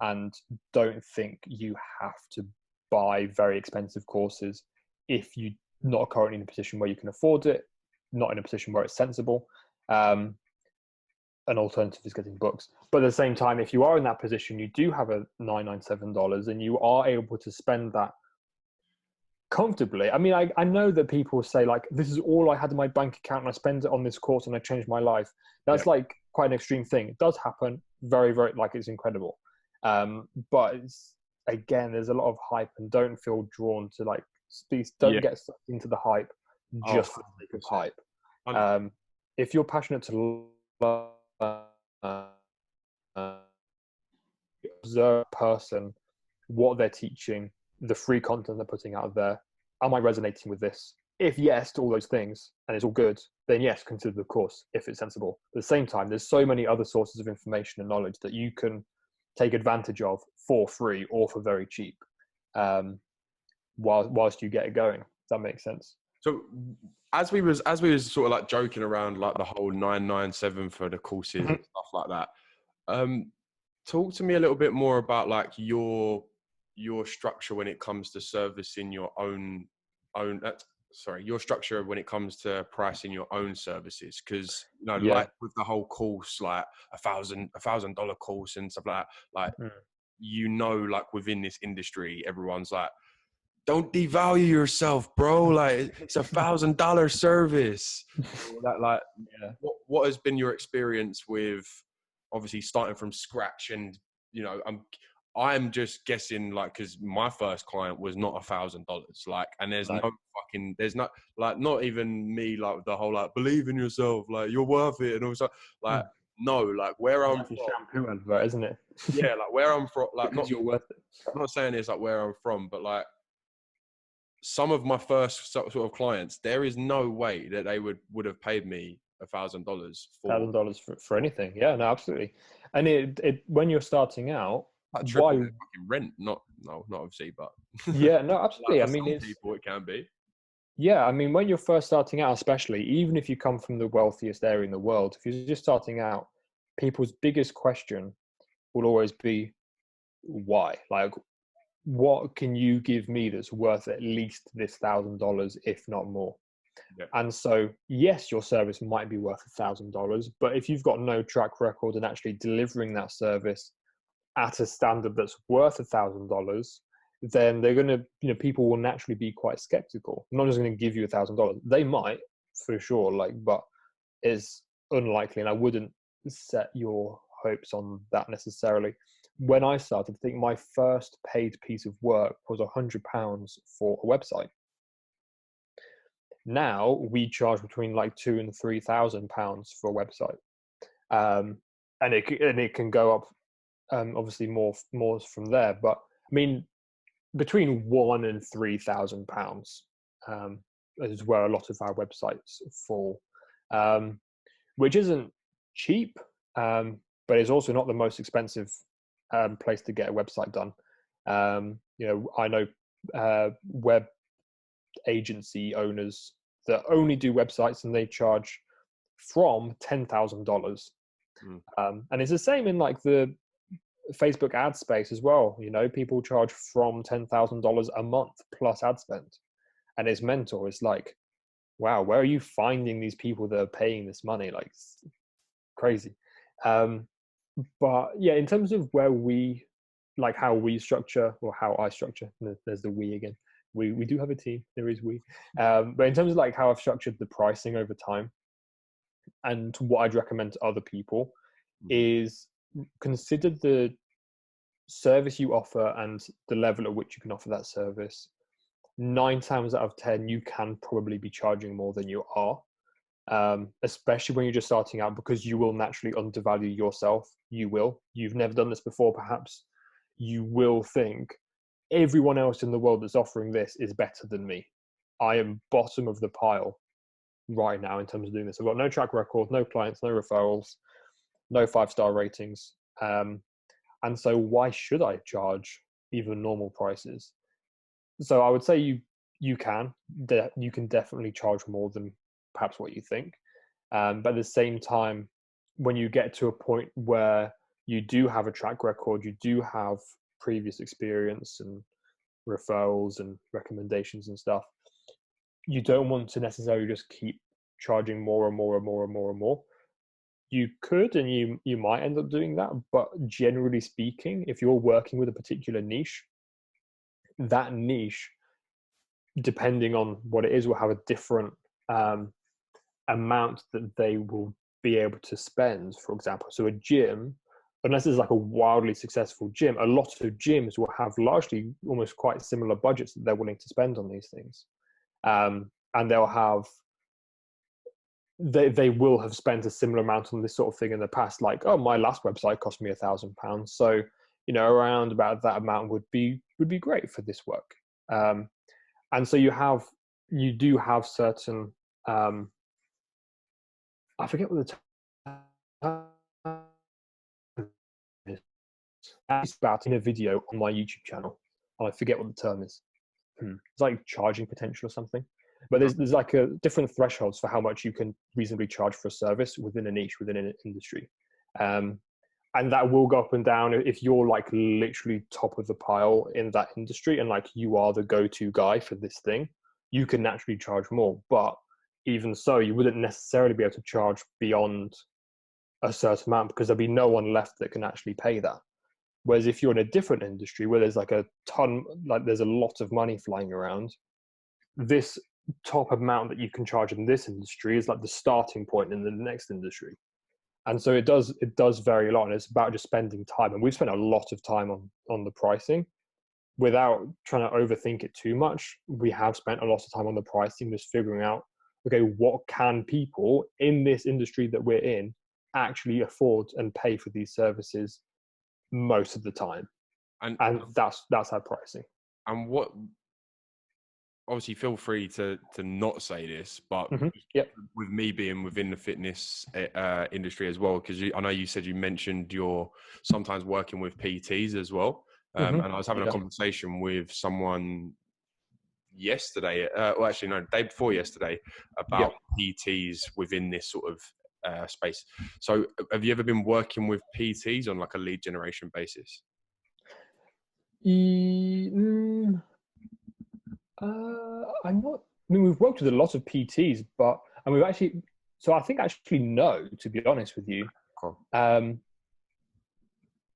And don't think you have to buy very expensive courses if you're not currently in a position where you can afford it, not in a position where it's sensible. An alternative is getting books. But at the same time, if you are in that position, you do have a $997 and you are able to spend that comfortably. I mean, I know that people say like, this is all I had in my bank account and I spend it on this course and I changed my life. That's like quite an extreme thing. It does happen. Very, very, like it's incredible. But it's, again, there's a lot of hype, and don't feel drawn to like don't get sucked into the hype just for the sake of hype. If you're passionate to observe a person, what they're teaching, the free content they're putting out there, am I resonating with this? If yes to all those things and it's all good, then yes, consider the course if it's sensible. At the same time, there's so many other sources of information and knowledge that you can take advantage of for free or for very cheap, whilst you get it going. Does that make sense? So as we was sort of like joking around like the whole 997 for the courses and stuff like that, talk to me a little bit more about like your structure when it comes to servicing your your structure when it comes to pricing your own services. Because like with the whole course, like $1,000 course and stuff like that, like like within this industry, everyone's like, don't devalue yourself, bro. Like it's $1,000 service. What has been your experience with obviously starting from scratch? And I'm just guessing, like, because my first client was not $1,000, like, and there's not like, not even me, like the whole like believe in yourself, like you're worth it, and also like no, like where I'm from, shampoo advert, isn't it? Yeah, like where I'm from, like because you're worth it. I'm not saying it's like where I'm from, but like some of my first sort of clients, there is no way that they would have paid me $1,000 for anything. Yeah, no, absolutely. And it when you're starting out, like triple their fucking rent. Not obviously, but yeah, no, absolutely. like I mean, some people it can be. Yeah, I mean, when you're first starting out, especially, even if you come from the wealthiest area in the world, if you're just starting out, people's biggest question will always be why? Like, what can you give me that's worth at least this $1,000, if not more? Yeah. And so, yes, your service might be worth $1,000, but if you've got no track record in actually delivering that service at a standard that's worth $1,000, then they're going to, people will naturally be quite skeptical. I'm not just going to give you $1,000. They might, for sure, but it's unlikely, and I wouldn't set your hopes on that necessarily. When I started, I think my first paid piece of work was £100 for a website. Now we charge between like £2,000 and £3,000 for a website, and it can go up, obviously more from there. But I mean, between £1,000 and £3,000 is where a lot of our websites fall, which isn't cheap, but it's also not the most expensive place to get a website done. I know web agency owners that only do websites, and they charge from $10,000. And it's the same in like the Facebook ad space as well. You know, people charge from $10,000 a month plus ad spend, and it's mental. It's like, wow, where are you finding these people that are paying this money? Like, it's crazy. But yeah, in terms of where we, like how we structure, or how I structure, there's the we again. We do have a team. There is we. But in terms of like how I've structured the pricing over time, and what I'd recommend to other people is consider the service you offer and the level at which you can offer that service. 9 times out of 10, you can probably be charging more than you are, especially when you're just starting out, because you will naturally undervalue yourself. You've never done this before, perhaps. You will think everyone else in the world that's offering this is better than me. I am bottom of the pile right now in terms of doing this. I've got no track record, no clients, no referrals, no 5-star ratings. And so why should I charge even normal prices? So I would say you can definitely charge more than perhaps what you think. But at the same time, when you get to a point where you do have a track record, you do have previous experience and referrals and recommendations and stuff, you don't want to necessarily just keep charging more and more and more and more and more. You could, and you might end up doing that, but generally speaking, if you're working with a particular niche, that niche, depending on what it is, will have a different amount that they will be able to spend, for example. So a gym, unless it's like a wildly successful gym, a lot of gyms will have largely almost quite similar budgets that they're willing to spend on these things. And they'll have, they will have spent a similar amount on this sort of thing in the past. Like, oh, my last website cost me £1,000. So, you know, around about that amount would be great for this work. And so you do have certain, I forget what the term is. It's about in a video on my YouTube channel, and I forget what the term is. It's like charging potential or something. But there's like a different thresholds for how much you can reasonably charge for a service within a niche, within an industry. And that will go up and down if you're like literally top of the pile in that industry and like you are the go-to guy for this thing, you can naturally charge more. But even so, you wouldn't necessarily be able to charge beyond a certain amount because there'll be no one left that can actually pay that. Whereas if you're in a different industry where there's like a ton, like there's a lot of money flying around, this top amount that you can charge in this industry is like the starting point in the next industry. And so it does vary a lot, and it's about just spending time. And we've spent a lot of time on the pricing without trying to overthink it too much. We have spent a lot of time on the pricing, just figuring out, okay, what can people in this industry that we're in actually afford and pay for these services most of the time. And that's our pricing. And what, obviously feel free to not say this, but with me being within the fitness industry as well, because I know you said you mentioned you're sometimes working with PTs as well. And I was having a conversation with someone yesterday, well, actually, no, day before yesterday, about PTs within this sort of space. So have you ever been working with PTs on like a lead generation basis? I'm not. I mean, we've worked with a lot of PTs, and we've actually. So I think actually no, to be honest with you. Cool.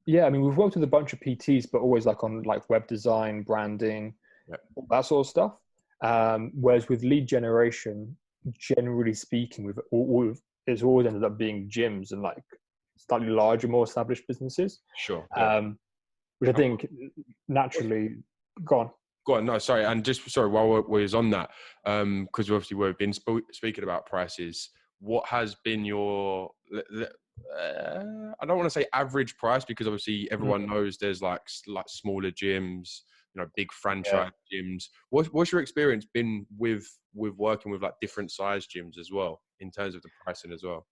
Yeah, I mean, we've worked with a bunch of PTs, but always like on like web design, branding, all that sort of stuff. Whereas with lead generation, generally speaking, it's always ended up being gyms and like slightly larger, more established businesses. Sure. Which I think naturally. Go on. Go on. No, sorry. And just sorry, while we was on that, because obviously we've been speaking about prices. What has been your, I don't want to say average price, because obviously everyone knows there's like smaller gyms, you know, big franchise gyms. What's your experience been with working with like different size gyms as well, in terms of the pricing as well?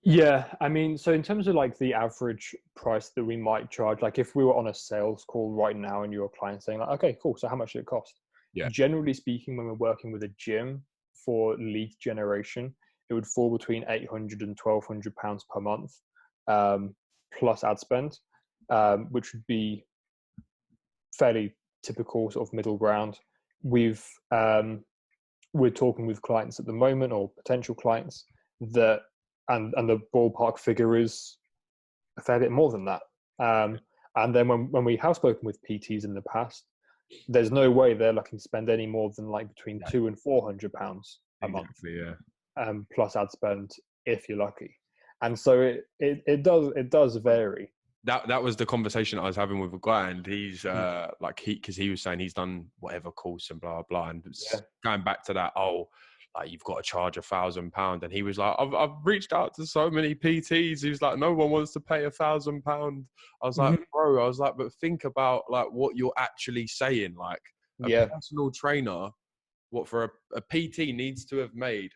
Yeah, I mean, so in terms of like the average price that we might charge, like if we were on a sales call right now and you're a client saying like, okay, cool, so how much did it cost? Yeah. Generally speaking, when we're working with a gym for lead generation, it would fall between £800 and £1,200 per month, plus ad spend. which would be fairly typical sort of middle ground. We're talking with clients at the moment, or potential clients, that and the ballpark figure is a fair bit more than that. And then when we have spoken with PTs in the past, there's no way they're looking to spend any more than like between £200 and £400 a month, plus ad spend if you're lucky. And so it does vary. That was the conversation I was having with a guy, and he's because he was saying he's done whatever course and blah blah, and going back to that, like you've got to charge £1,000, and he was like, I've reached out to so many PTs. He was like, no one wants to pay £1,000. I was like, bro, but think about like what you're actually saying. Like a personal trainer, what for a PT needs to have made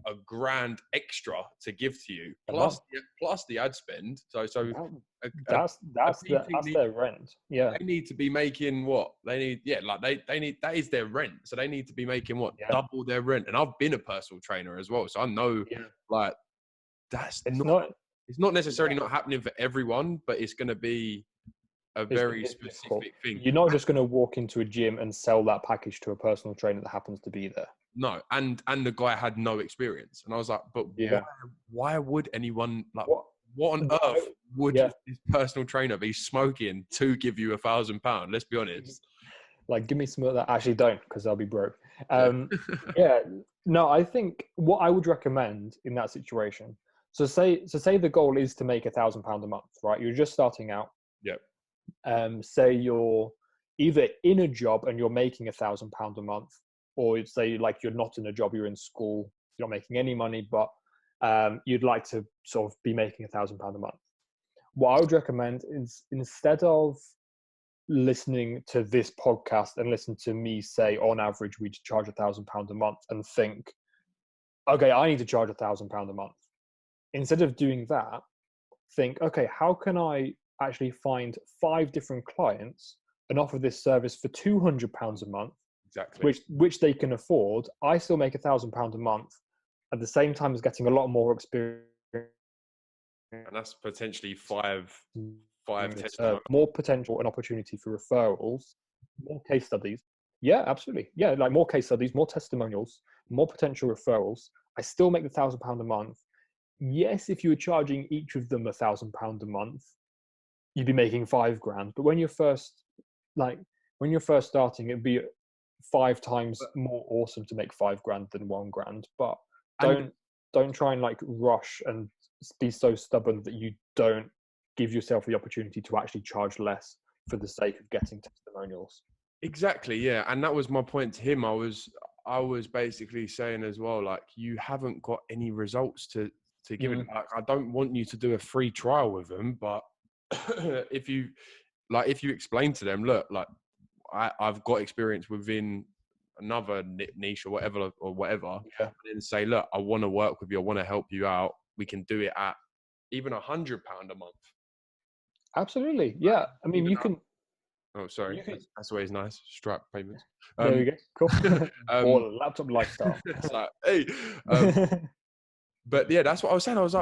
a grand extra to give to you, plus the ad spend. So that's their rent. Yeah, they need to be making what they need. Yeah, like they need, that is their rent. So they need to be making what double their rent. And I've been a personal trainer as well, so I know like it's not necessarily not happening for everyone, but it's going to be a very specific thing. You're not just going to walk into a gym and sell that package to a personal trainer that happens to be there. No, and the guy had no experience, and I was like, but why would anyone like? What on earth would this personal trainer be smoking to give you £1,000? Let's be honest. Like, give me some of that. Actually, don't, because I'll be broke. No, I think what I would recommend in that situation. So say the goal is to make £1,000 a month, right? You're just starting out. Yeah. Say you're either in a job and you're making £1,000 a month, or say like you're not in a job, you're in school, you're not making any money, but you'd like to sort of be making £1,000 a month. What I would recommend is, instead of listening to this podcast and listen to me say on average we charge £1,000 a month and think, okay, I need to charge £1,000 a month. Instead of doing that, think, okay, how can I actually find 5 different clients and offer this service for £200 a month, which they can afford. I still make £1,000 a month at the same time as getting a lot more experience, and that's potentially five more potential and opportunity for referrals, more case studies. Yeah, absolutely. Yeah, like more case studies, more testimonials, more potential referrals. I still make the £1,000 a month. Yes, if you were charging each of them £1,000 a month, you'd be making £5,000. But when you're first starting, it'd be 5 times more awesome to make £5,000 than £1,000. But don't try and like rush and be so stubborn that you don't give yourself the opportunity to actually charge less for the sake of getting testimonials. Exactly, yeah. And that was my point to him. I was basically saying as well, like, you haven't got any results to give it. Like, I don't want you to do a free trial with them, but if you explain to them, look, like I've got experience within another niche or whatever, and then say, look, I want to work with you, I want to help you out. We can do it at even £100 a month. Absolutely, yeah. I mean, you can. Oh, sorry. That's always nice. Stripe payments. There we go. Cool. Or laptop lifestyle. It's like, hey. But yeah, that's what I was saying. I was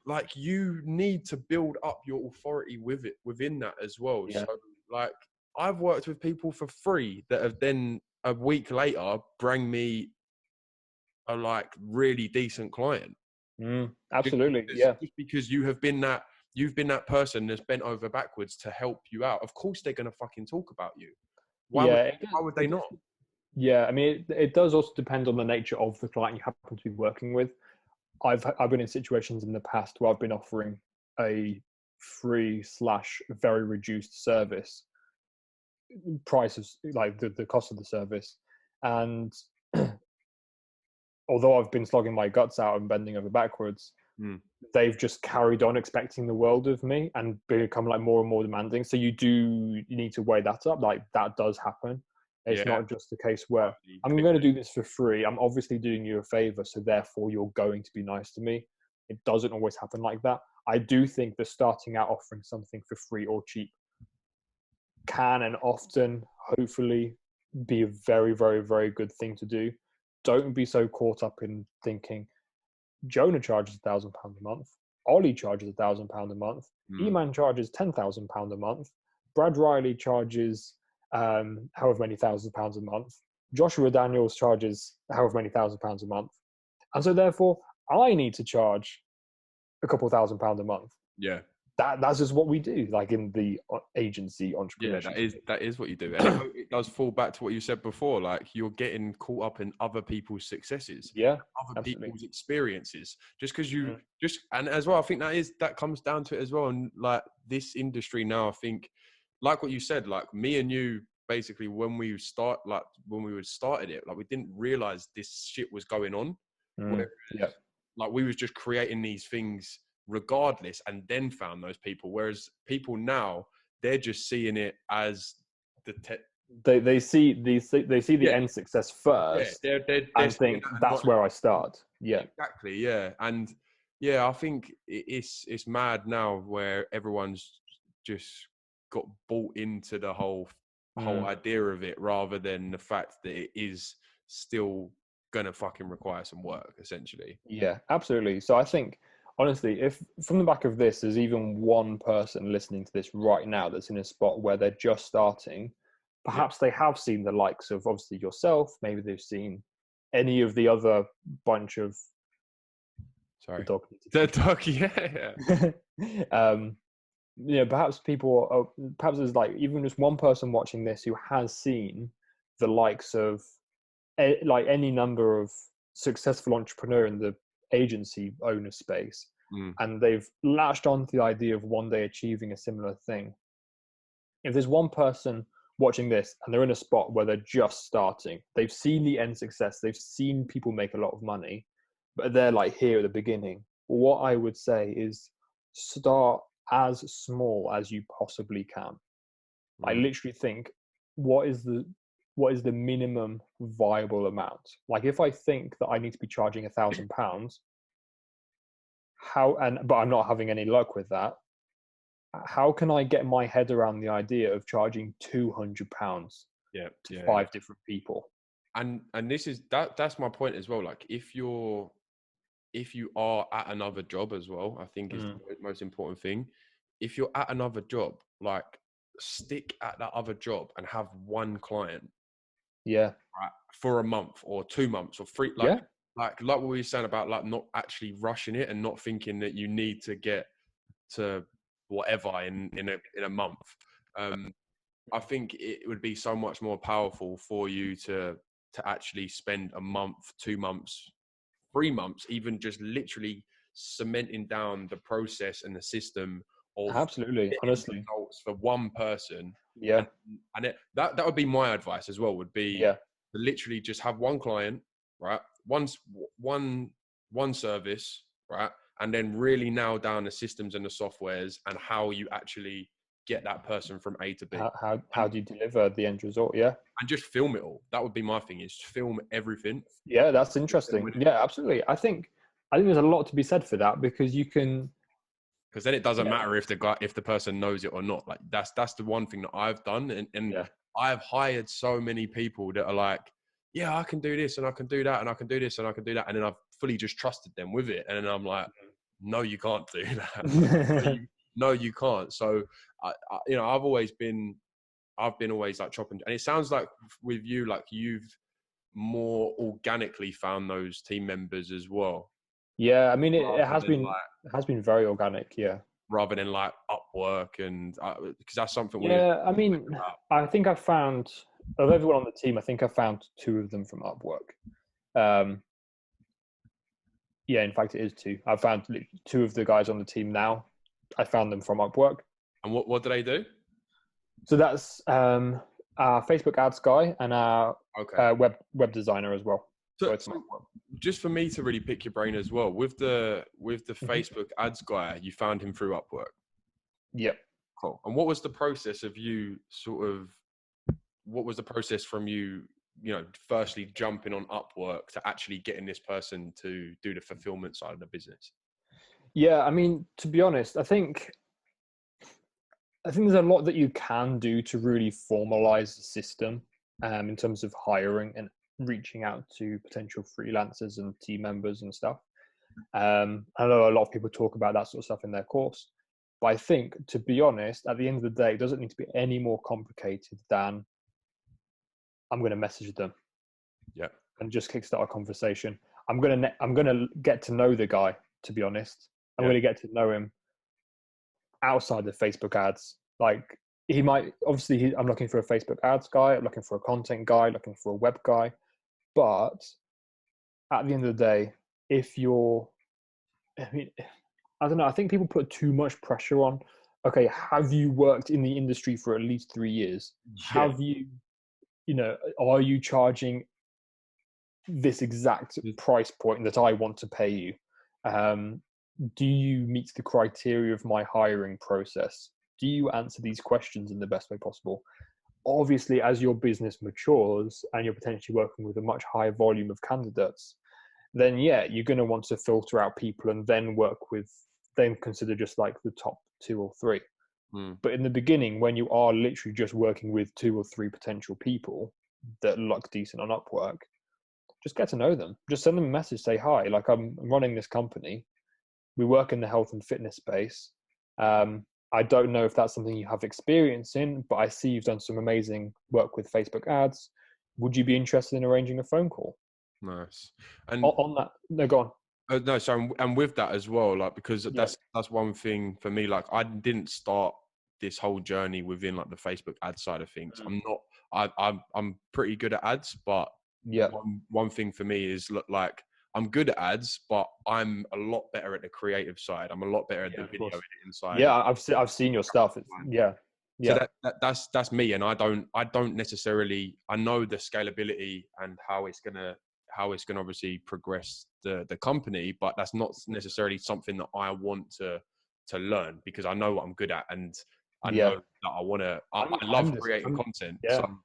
like you need to build up your authority within that as well. Yeah. So like, I've worked with people for free that have then a week later bring me a like really decent client. Absolutely. Just because you've been that person that's bent over backwards to help you out. Of course they're going to fucking talk about you. Why would they not? Yeah, I mean, it does also depend on the nature of the client you happen to be working with. I've been in situations in the past where I've been offering a free / very reduced service, price of like the cost of the service, and although I've been slogging my guts out and bending over backwards, they've just carried on expecting the world of me and become like more and more demanding. So you need to weigh that up. Like, that does happen. It's not just a case where I'm going to do this for free. I'm obviously doing you a favor, so therefore you're going to be nice to me. It doesn't always happen like that. I do think that starting out offering something for free or cheap can and often, hopefully, be a very, very, very good thing to do. Don't be so caught up in thinking, Jonah charges £1,000 a month. Olley charges £1,000 a month. E-Man charges £10,000 a month. Brad Riley charges however many £1,000s a month. Joshua Daniels charges however many £1,000s a month. And so therefore, I need to charge a couple £1,000s a month. Yeah. That's just what we do, like in the agency entrepreneurship. Yeah, that is what you do. And it does fall back to what you said before. Like, you're getting caught up in other people's successes, Yeah, other absolutely. people's experiences. Just because and as well, I think that comes down to it as well. And like this industry now, I think, like what you said, like me and you, basically when we started it, like we didn't realize this shit was going on. Whereas, like we was just creating these things regardless, and then found those people. Whereas people now, they're just seeing it as they see the end success first, they're and think that's where I start. Yeah, exactly. Yeah, and yeah, I think it's mad now where everyone's just got bought into the whole idea of it, rather than the fact that it is still gonna fucking require some work, essentially. Yeah, absolutely. So I think, honestly, if from the back of this there's even one person listening to this right now that's in a spot where they're just starting, perhaps they have seen the likes of obviously yourself, maybe they've seen any of the other bunch of the dog, perhaps perhaps there's like even just one person watching this who has seen the likes of like any number of successful entrepreneur in the agency owner space, and they've latched on to the idea of one day achieving a similar thing. If there's one person watching this and they're in a spot where they're just starting, they've seen the end success, they've seen people make a lot of money, but they're like here at the beginning, what I would say is start as small as you possibly can. I literally think, what is the minimum viable amount? Like, if I think that I need to be charging £1,000, but I'm not having any luck with that, how can I get my head around the idea of charging £200 to 5 different people? And this is that's my point as well. Like, if you are at another job as well, I think is the most important thing. If you're at another job, like, stick at that other job and have one client, right, for a month or 2 months or 3, like what we were saying about, like, not actually rushing it and not thinking that you need to get to whatever in a month. I think it would be so much more powerful for you to actually spend a month, 2 months, 3 months, even just literally cementing down the process and the system of absolutely, honestly, results for one person. And that would be my advice as well, would be to literally just have one client, right? One service, right? And then really nail down the systems and the softwares and how you actually get that person from A to B. How do you deliver the end result? Yeah. And just film it all. That would be my thing, is film everything. Yeah, that's interesting. Yeah, absolutely. I think there's a lot to be said for that, because you can, because then it doesn't matter if the person knows it or not. Like, that's the one thing that I've done, and I've hired so many people that are like, yeah, I can do this and I can do that and I can do this and I can do that, and then I've fully just trusted them with it, and then I'm like, no, you can't do that. No, you can't. So I've been always like chopping, and it sounds like with you, like, you've more organically found those team members as well. Yeah, I mean, it has been very organic. Yeah. Rather than like Upwork, and because that's something. Yeah, I mean, I think I found, of everyone on the team, I think I found 2 of them from Upwork. Yeah, in fact, it is 2. I found 2 of the guys on the team now. I found them from Upwork. And what do they do? So that's our Facebook ads guy and our web designer as well. So just for me to really pick your brain as well, with the Facebook ads guy, you found him through Upwork. Yep. Cool. And what was the process of you from you, firstly jumping on Upwork to actually getting this person to do the fulfillment side of the business? Yeah, I mean, to be honest, I think there's a lot that you can do to really formalize the system in terms of hiring and reaching out to potential freelancers and team members and stuff. I know a lot of people talk about that sort of stuff in their course, but I think, to be honest, at the end of the day, it doesn't need to be any more complicated than I'm going to message them Yeah. and just kickstart a conversation. I'm gonna get to know the guy. To be honest, I'm Yeah. going to get to know him outside of Facebook ads. Like, he might obviously, I'm looking for a Facebook ads guy. I'm looking for a content guy. Looking for a web guy. But at the end of the day, if you're, I mean, I don't know. I think people put too much pressure on. Okay, have you worked in the industry for at least 3 years? Yeah. Have you, are you charging this exact price point that I want to pay you? Do you meet the criteria of my hiring process? Do you answer these questions in the best way possible? Obviously, as your business matures and you're potentially working with a much higher volume of candidates, then yeah, you're going to want to filter out people and then consider just like the top 2 or 3. But in the beginning, when you are literally just working with 2 or 3 potential people that look decent on Upwork, just get to know them. Just send them a message, say hi. Like, I'm running this company. We work in the health and fitness space. I don't know if that's something you have experience in, but I see you've done some amazing work with Facebook ads. Would you be interested in arranging a phone call? Nice. And On that, no, go on. no, so and with that as well, like, because Yeah. that's one thing for me. Like, I didn't start this whole journey within like the Facebook ad side of things. I'm pretty good at ads, but Yeah. one thing for me is like I'm good at ads, but I'm a lot better at the creative side. I'm a lot better at the video editing side. Yeah, I've seen your stuff. So Yeah. that's me, and I don't necessarily, I know the scalability and how it's gonna obviously progress the company, but that's not necessarily something that I want to learn, because I know what I'm good at, and I know Yeah. that I I'm love creating content. Yeah. So,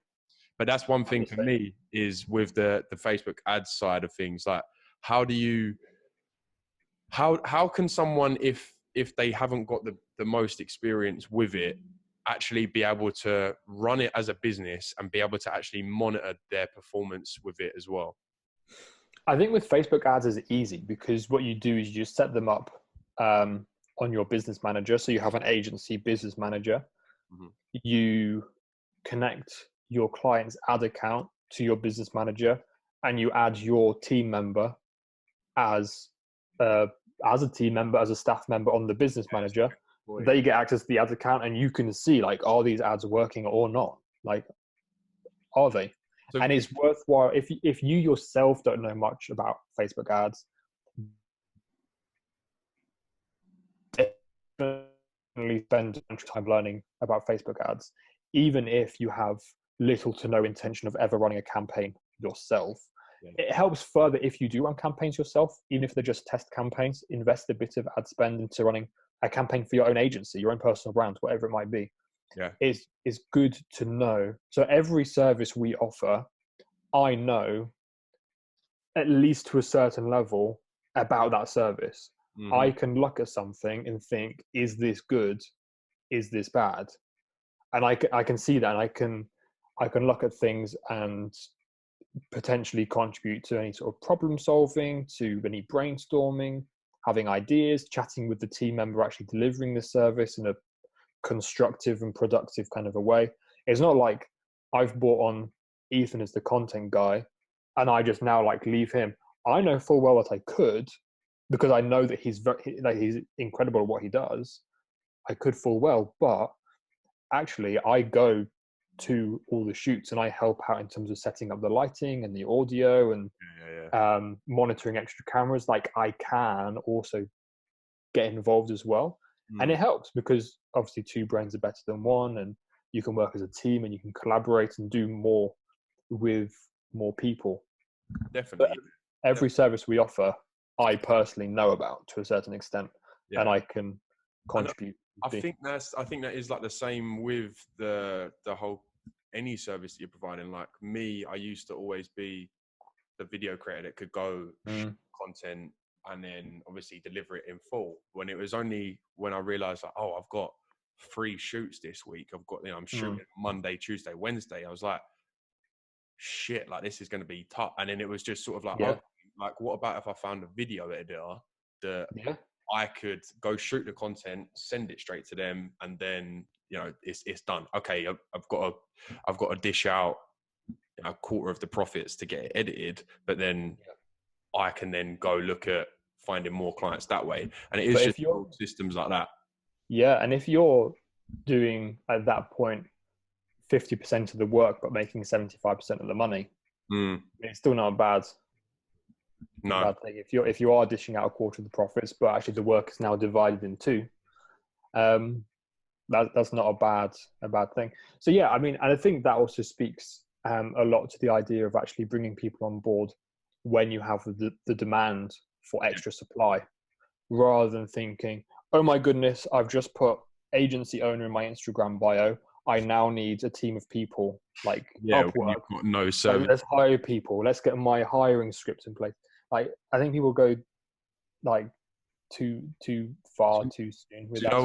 but that's one I'm thing the for same. me is with the Facebook ads side of things. Like, how do you how can someone, if they haven't got the most experience with it, actually be able to run it as a business and be able to actually monitor their performance with it as well? I think with Facebook ads is easy because what you do is you just set them up on your business manager. So you have an agency business manager. Mm-hmm. You connect your client's ad account to your business manager, and you add your team member as a team member, as a staff member on the business manager. They get access to the ad account, and you can see, like, are these ads working or not? Like, are they? So, And it's worthwhile if you yourself don't know much about Facebook ads. Definitely spend time learning about Facebook ads, even if you have little to no intention of ever running a campaign yourself. It helps further if you do run campaigns yourself, even if they're just test campaigns. Invest a bit of ad spend into running a campaign for your own agency, your own personal brand, whatever it might be. Is good to know. So every service we offer, I know at least to a certain level about that service. mm-hmm. I can look at something and think, is this good? Is this bad? And I can see that, and I can look at things and potentially contribute to any sort of problem solving, to any brainstorming, having ideas, chatting with the team member actually delivering the service in a constructive and productive kind of a way. It's not like I've brought on Ethan as the content guy and I just now like leave him. I know full well that I could, because I know that he's incredible at what he does. I could full well, but actually I go to all the shoots and I help out in terms of setting up the lighting and the audio and monitoring extra cameras. Like, I can also get involved as well. And it helps because obviously 2 brains are better than 1, and you can work as a team and you can collaborate and do more with more people. Definitely. But every service we offer, I personally know about to a certain extent, and I can contribute. I think that is like the same with the whole, any service that you're providing. Like me, I used to always be the video creator that could go shoot content and then obviously deliver it in full. When it was only when I realized, like, oh, I've got 3 shoots this week. I've got, I'm shooting Monday, Tuesday, Wednesday. I was like, shit, like, this is going to be tough. And then it was just sort of like, okay, like, what about if I found a video editor that Yeah. I could go shoot the content, send it straight to them, and then it's done. Okay, I've got to dish out a quarter of the profits to get it edited, but then I can then go look at finding more clients that way. And it is But just if you're, systems like that. yeah, and if you're doing at that point 50% of the work but making 75% of the money, it's still not a bad thing. If you are dishing out a quarter of the profits, but actually the work is now divided in two, that's not a bad thing. So yeah, I mean, and I think that also speaks a lot to the idea of actually bringing people on board when you have the demand for extra supply, rather than thinking, oh my goodness, I've just put agency owner in my Instagram bio, I now need a team of people, like Upwork. No service. Let's hire people. Let's get my hiring script in place. Like, I think people go like too far too soon with that. Do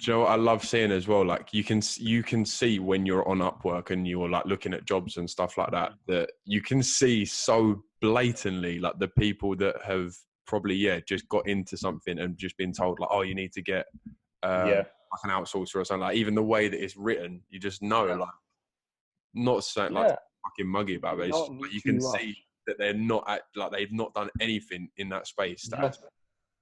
you know what I love seeing as well? Like you can see when you're on Upwork and you're like looking at jobs and stuff like that, that you can see so blatantly like the people that have probably just got into something and just been told like, oh, you need to get like an outsourcer or something. Like even the way that it's written, you just know like, not saying like fucking muggy about it. Like, you can see that they're not they've not done anything in that space.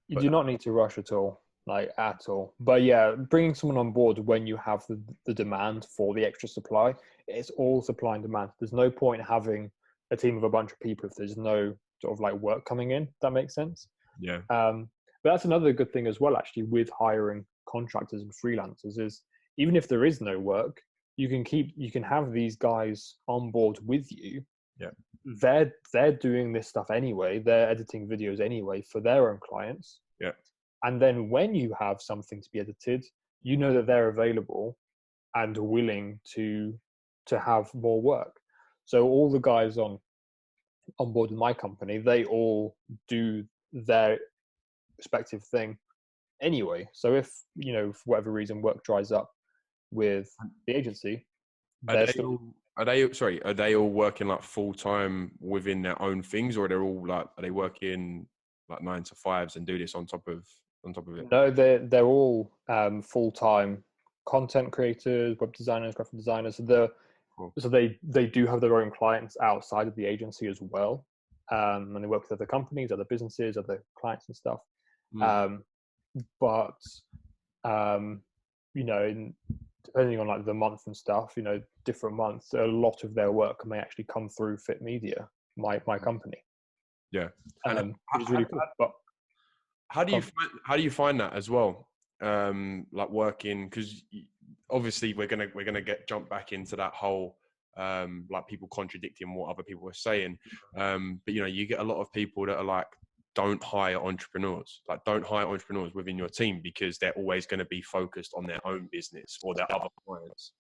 You do not need to rush at all, like at all. But yeah, bringing someone on board when you have the demand for the extra supply, it's all supply and demand. There's no point having a team of a bunch of people if there's no sort of like work coming in. If that makes sense. Yeah. But that's another good thing as well, actually, with hiring contractors and freelancers is even if there is no work, you can have these guys on board with you. Yeah. They're doing this stuff anyway. They're editing videos anyway for their own clients. Yeah. And then when you have something to be edited, you know that they're available and willing to have more work. So all the guys on board with my company, they all do their respective thing anyway. So if, for whatever reason work dries up with the agency, are they all working like full time within their own things, or are they working like 9 to 5s and do this on top of it? No, they're all full time content creators, web designers, graphic designers. So they do have their own clients outside of the agency as well, and they work with other companies, other businesses, other clients and stuff. But depending on like the month and stuff, different months, a lot of their work may actually come through Fit Media, my company. Yeah, which is really cool. But how do you find that as well? Like working, because obviously we're gonna jump back into that whole like people contradicting what other people are saying. But you get a lot of people that are like, don't hire entrepreneurs within your team because they're always going to be focused on their own business or their other clients.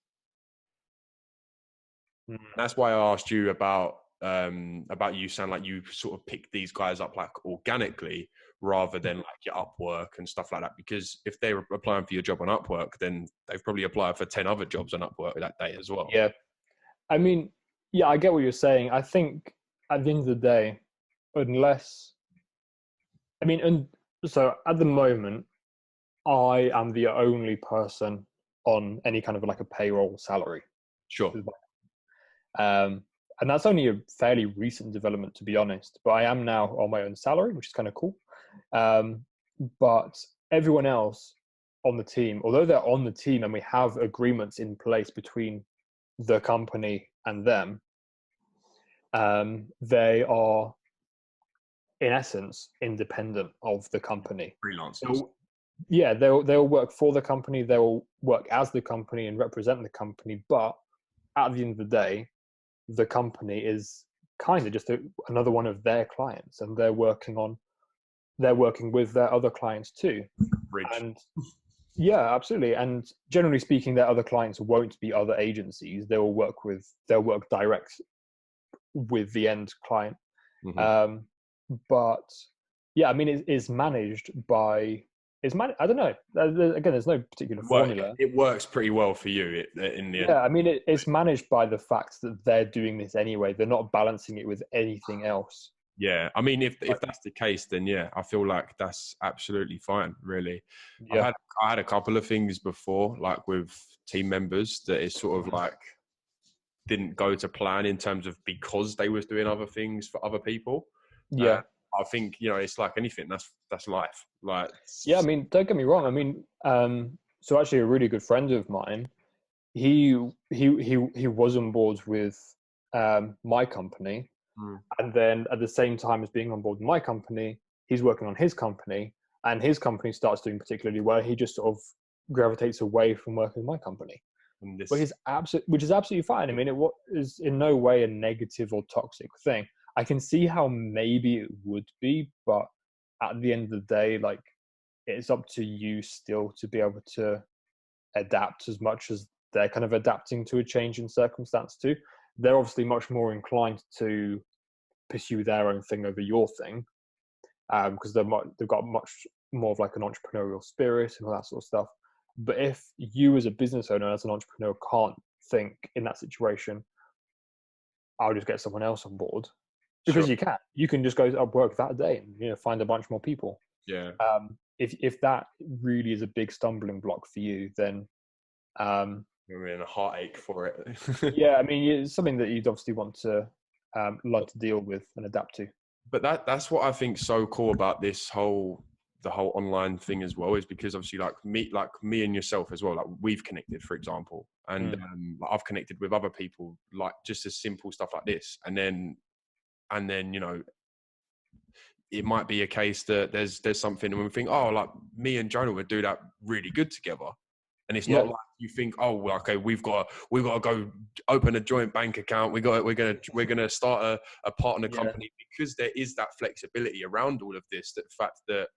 That's why I asked you about you sound like you sort of pick these guys up like organically rather than like your Upwork and stuff like that, because if they're applying for your job on Upwork, then they've probably applied for 10 other jobs on Upwork that day as well. Yeah, I mean, yeah, I get what you're saying. I think at the end of the day, so at the moment, I am the only person on any kind of like a payroll salary. Sure. And that's only a fairly recent development, to be honest. But I am now on my own salary, which is kind of cool. But everyone else on the team, although they're on the team and we have agreements in place between the company and them, they are, in essence, independent of the company. Freelancers. Yeah, they'll work for the company, they'll work as the company and represent the company, but at the end of the day, the company is kind of just another one of their clients, and they're working with their other clients too. Bridge. And yeah, absolutely. And generally speaking, their other clients won't be other agencies. They'll work direct with the end client. Mm-hmm. But yeah, I mean, it's managed by. I don't know. Again, there's no particular formula. It works pretty well for you in the end. Yeah, I mean, it's managed by the fact that they're doing this anyway. They're not balancing it with anything else. Yeah, I mean, if Like, that's the case, then yeah, I feel like that's absolutely fine. Really, I've yeah, had I had a couple of things before, like with team members, that is sort of like didn't go to plan in terms of because they was doing other things for other people. Uh, yeah, I think it's like anything. That's life. Like, yeah. I mean, don't get me wrong. I mean, so actually, a really good friend of mine, he was on board with my company, mm, and then at the same time as being on board with my company, he's working on his company, and his company starts doing particularly well. He just sort of gravitates away from working with my company, and which this, is absolutely fine. I mean, is in no way a negative or toxic thing. I can see how maybe it would be, but at the end of the day, like, it's up to you still to be able to adapt as much as they're kind of adapting to a change in circumstance too. They're obviously much more inclined to pursue their own thing over your thing, because they've got much more of like an entrepreneurial spirit and all that sort of stuff. But if you as a business owner, as an entrepreneur, can't think in that situation, I'll just get someone else on board, sure, because you can just go to work that day and find a bunch more people. yeah. If that really is a big stumbling block for you, then We're in a heartache for it. yeah, I mean, it's something that you'd obviously want to learn to deal with and adapt to. But that's what I think so cool about the whole online thing as well, is because obviously like me and yourself as well, like we've connected, for example, and Mm. like I've connected with other people, like just as simple stuff like this, and then it might be a case that there's something and we think, oh, like me and Jonah would do that really good together. And it's not Yeah, like you think, oh, well, okay, we've got to go open a joint bank account. We're gonna start a partner yeah, company, because there is that flexibility around all of this. That fact that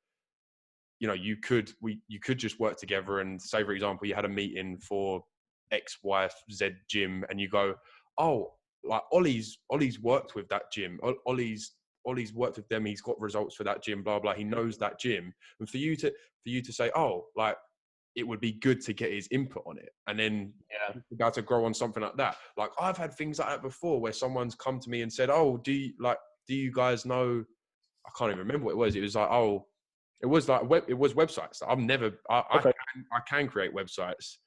you could just work together, and say, for example, you had a meeting for X, Y, Z gym, and you go, oh, like Ollie's worked with that gym. Ollie's worked with them. He's got results for that gym. Blah blah. He knows that gym, and for you to say, oh, like, it would be good to get his input on it, and then yeah, about to grow on something like that. Like, I've had things like that before, where someone's come to me and said, oh, do you guys know, I can't even remember what it was. It was like, oh, it was like it was websites. I've never, okay, I can create websites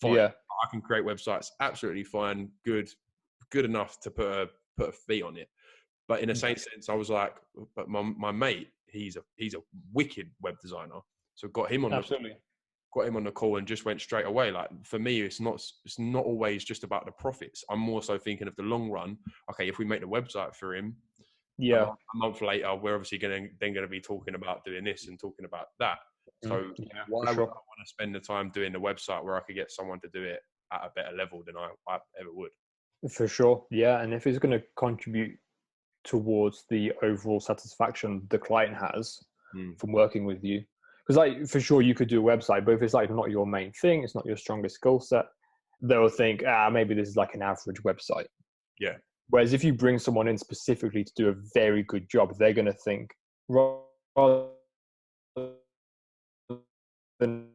fine. yeah, I can create websites absolutely fine, good enough to put a fee on it. But in a yeah, same sense, I was like, but my mate, he's a wicked web designer. So absolutely, got him on the call and just went straight away. Like, for me, it's not always just about the profits. I'm more so thinking of the long run. Okay, if we make the website for him, yeah, a month later, we're obviously going to be talking about doing this and talking about that. So yeah, why for would I sure, want to spend the time doing the website where I could get someone to do it at a better level than I ever would? for sure, yeah. And if it's going to contribute towards the overall satisfaction the client has Mm. from working with you, because like for sure you could do a website, but if it's like not your main thing, it's not your strongest skill set, they'll think, maybe this is like an average website. Yeah, Whereas if you bring someone in specifically to do a very good job, they're going to think, rather than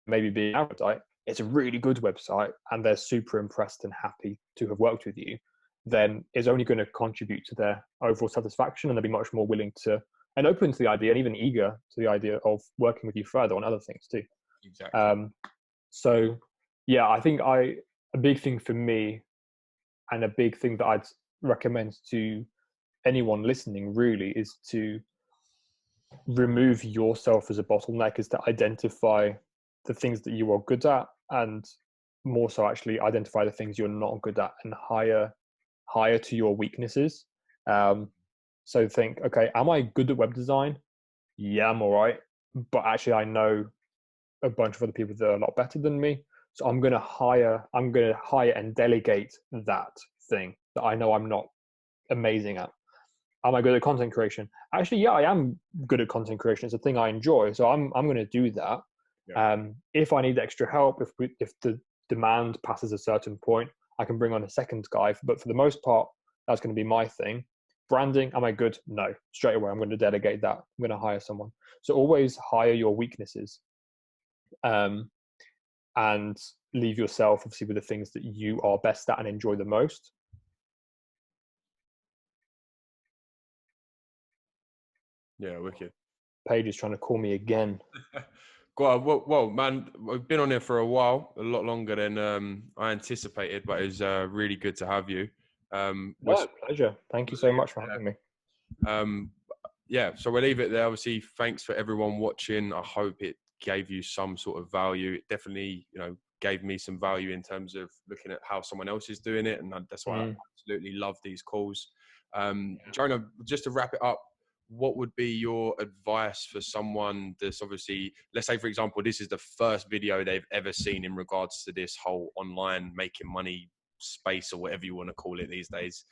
maybe being average, right, it's a really good website and they're super impressed and happy to have worked with you, then it's only going to contribute to their overall satisfaction, and they'll be much more willing to and open to the idea and even eager to the idea of working with you further on other things too. exactly. Um, so yeah, I think a big thing for me, and a big thing that I'd recommend to anyone listening really, is to remove yourself as a bottleneck, is to identify the things that you are good at, and more so actually identify the things you're not good at, and hire to your weaknesses. So think, okay, am I good at web design? Yeah, I'm all right, but actually I know a bunch of other people that are a lot better than me, so I'm going to hire and delegate that thing that I know I'm not amazing at. Am I good at content creation? Actually, yeah, I am good at content creation. It's a thing I enjoy, so I'm going to do that. Yeah, If I need extra help, if the demand passes a certain point, I can bring on a second guy. But for the most part, that's going to be my thing. Branding, am I good? No. Straight away, I'm going to delegate that. I'm going to hire someone. So always hire your weaknesses, um, and leave yourself obviously with the things that you are best at and enjoy the most. Yeah, wicked. Paige is trying to call me again. Well, man, we've been on here for a while, a lot longer than I anticipated, but it's really good to have you. No, pleasure. Thank you so much for having me. Yeah, so we'll leave it there. Obviously, thanks for everyone watching. I hope it gave you some sort of value. It definitely, gave me some value in terms of looking at how someone else is doing it, and that's why I absolutely love these calls. Jonah, just to wrap it up, what would be your advice for someone that's obviously, let's say, for example, this is the first video they've ever seen in regards to this whole online making money space, or whatever you want to call it these days?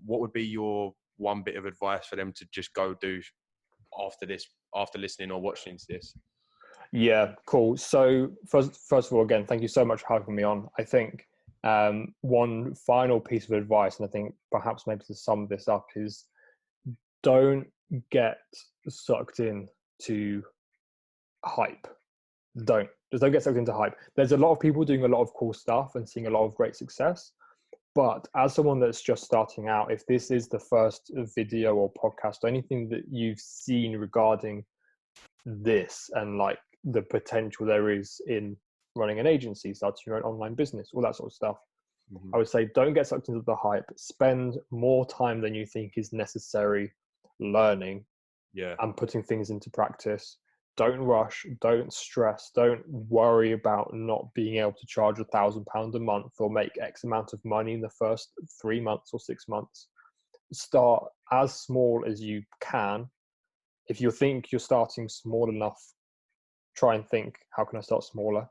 What would be your one bit of advice for them to just go do after listening or watching this? Yeah, cool. So first of all, again, thank you so much for having me on. I think one final piece of advice, and I think perhaps maybe to sum this up, is don't get sucked in to hype. Don't get sucked into hype. There's a lot of people doing a lot of cool stuff and seeing a lot of great success. But as someone that's just starting out, if this is the first video or podcast or anything that you've seen regarding this and like the potential there is in running an agency, starting your own online business, all that sort of stuff, I would say don't get sucked into the hype. Spend more time than you think is necessary learning and putting things into practice. Don't rush, don't stress, don't worry about not being able to charge £1,000 a month or make X amount of money in the first 3 months or 6 months. Start as small as you can. If you think you're starting small enough, try and think, how can I start smaller?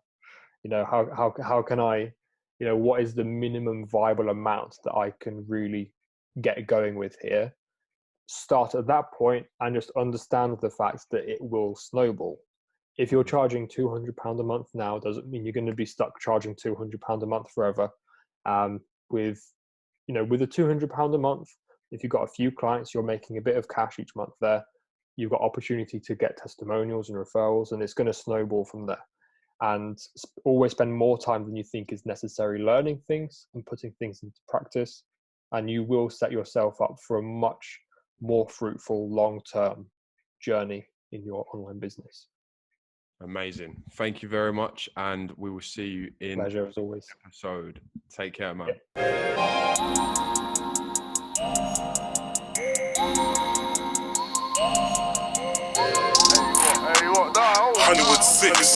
How can I, what is the minimum viable amount that I can really get going with here? Start at that point and just understand the fact that it will snowball. If you're charging £200 a month now, doesn't mean you're going to be stuck charging £200 a month forever. With the £200 a month, if you've got a few clients, you're making a bit of cash each month there. You've got opportunity to get testimonials and referrals, and it's going to snowball from there. And always spend more time than you think is necessary learning things and putting things into practice, and you will set yourself up for a much more fruitful long-term journey in your online business. Amazing. Thank you very much, and we will see you in pleasure as always episode. Take care, man. Hollywood 6.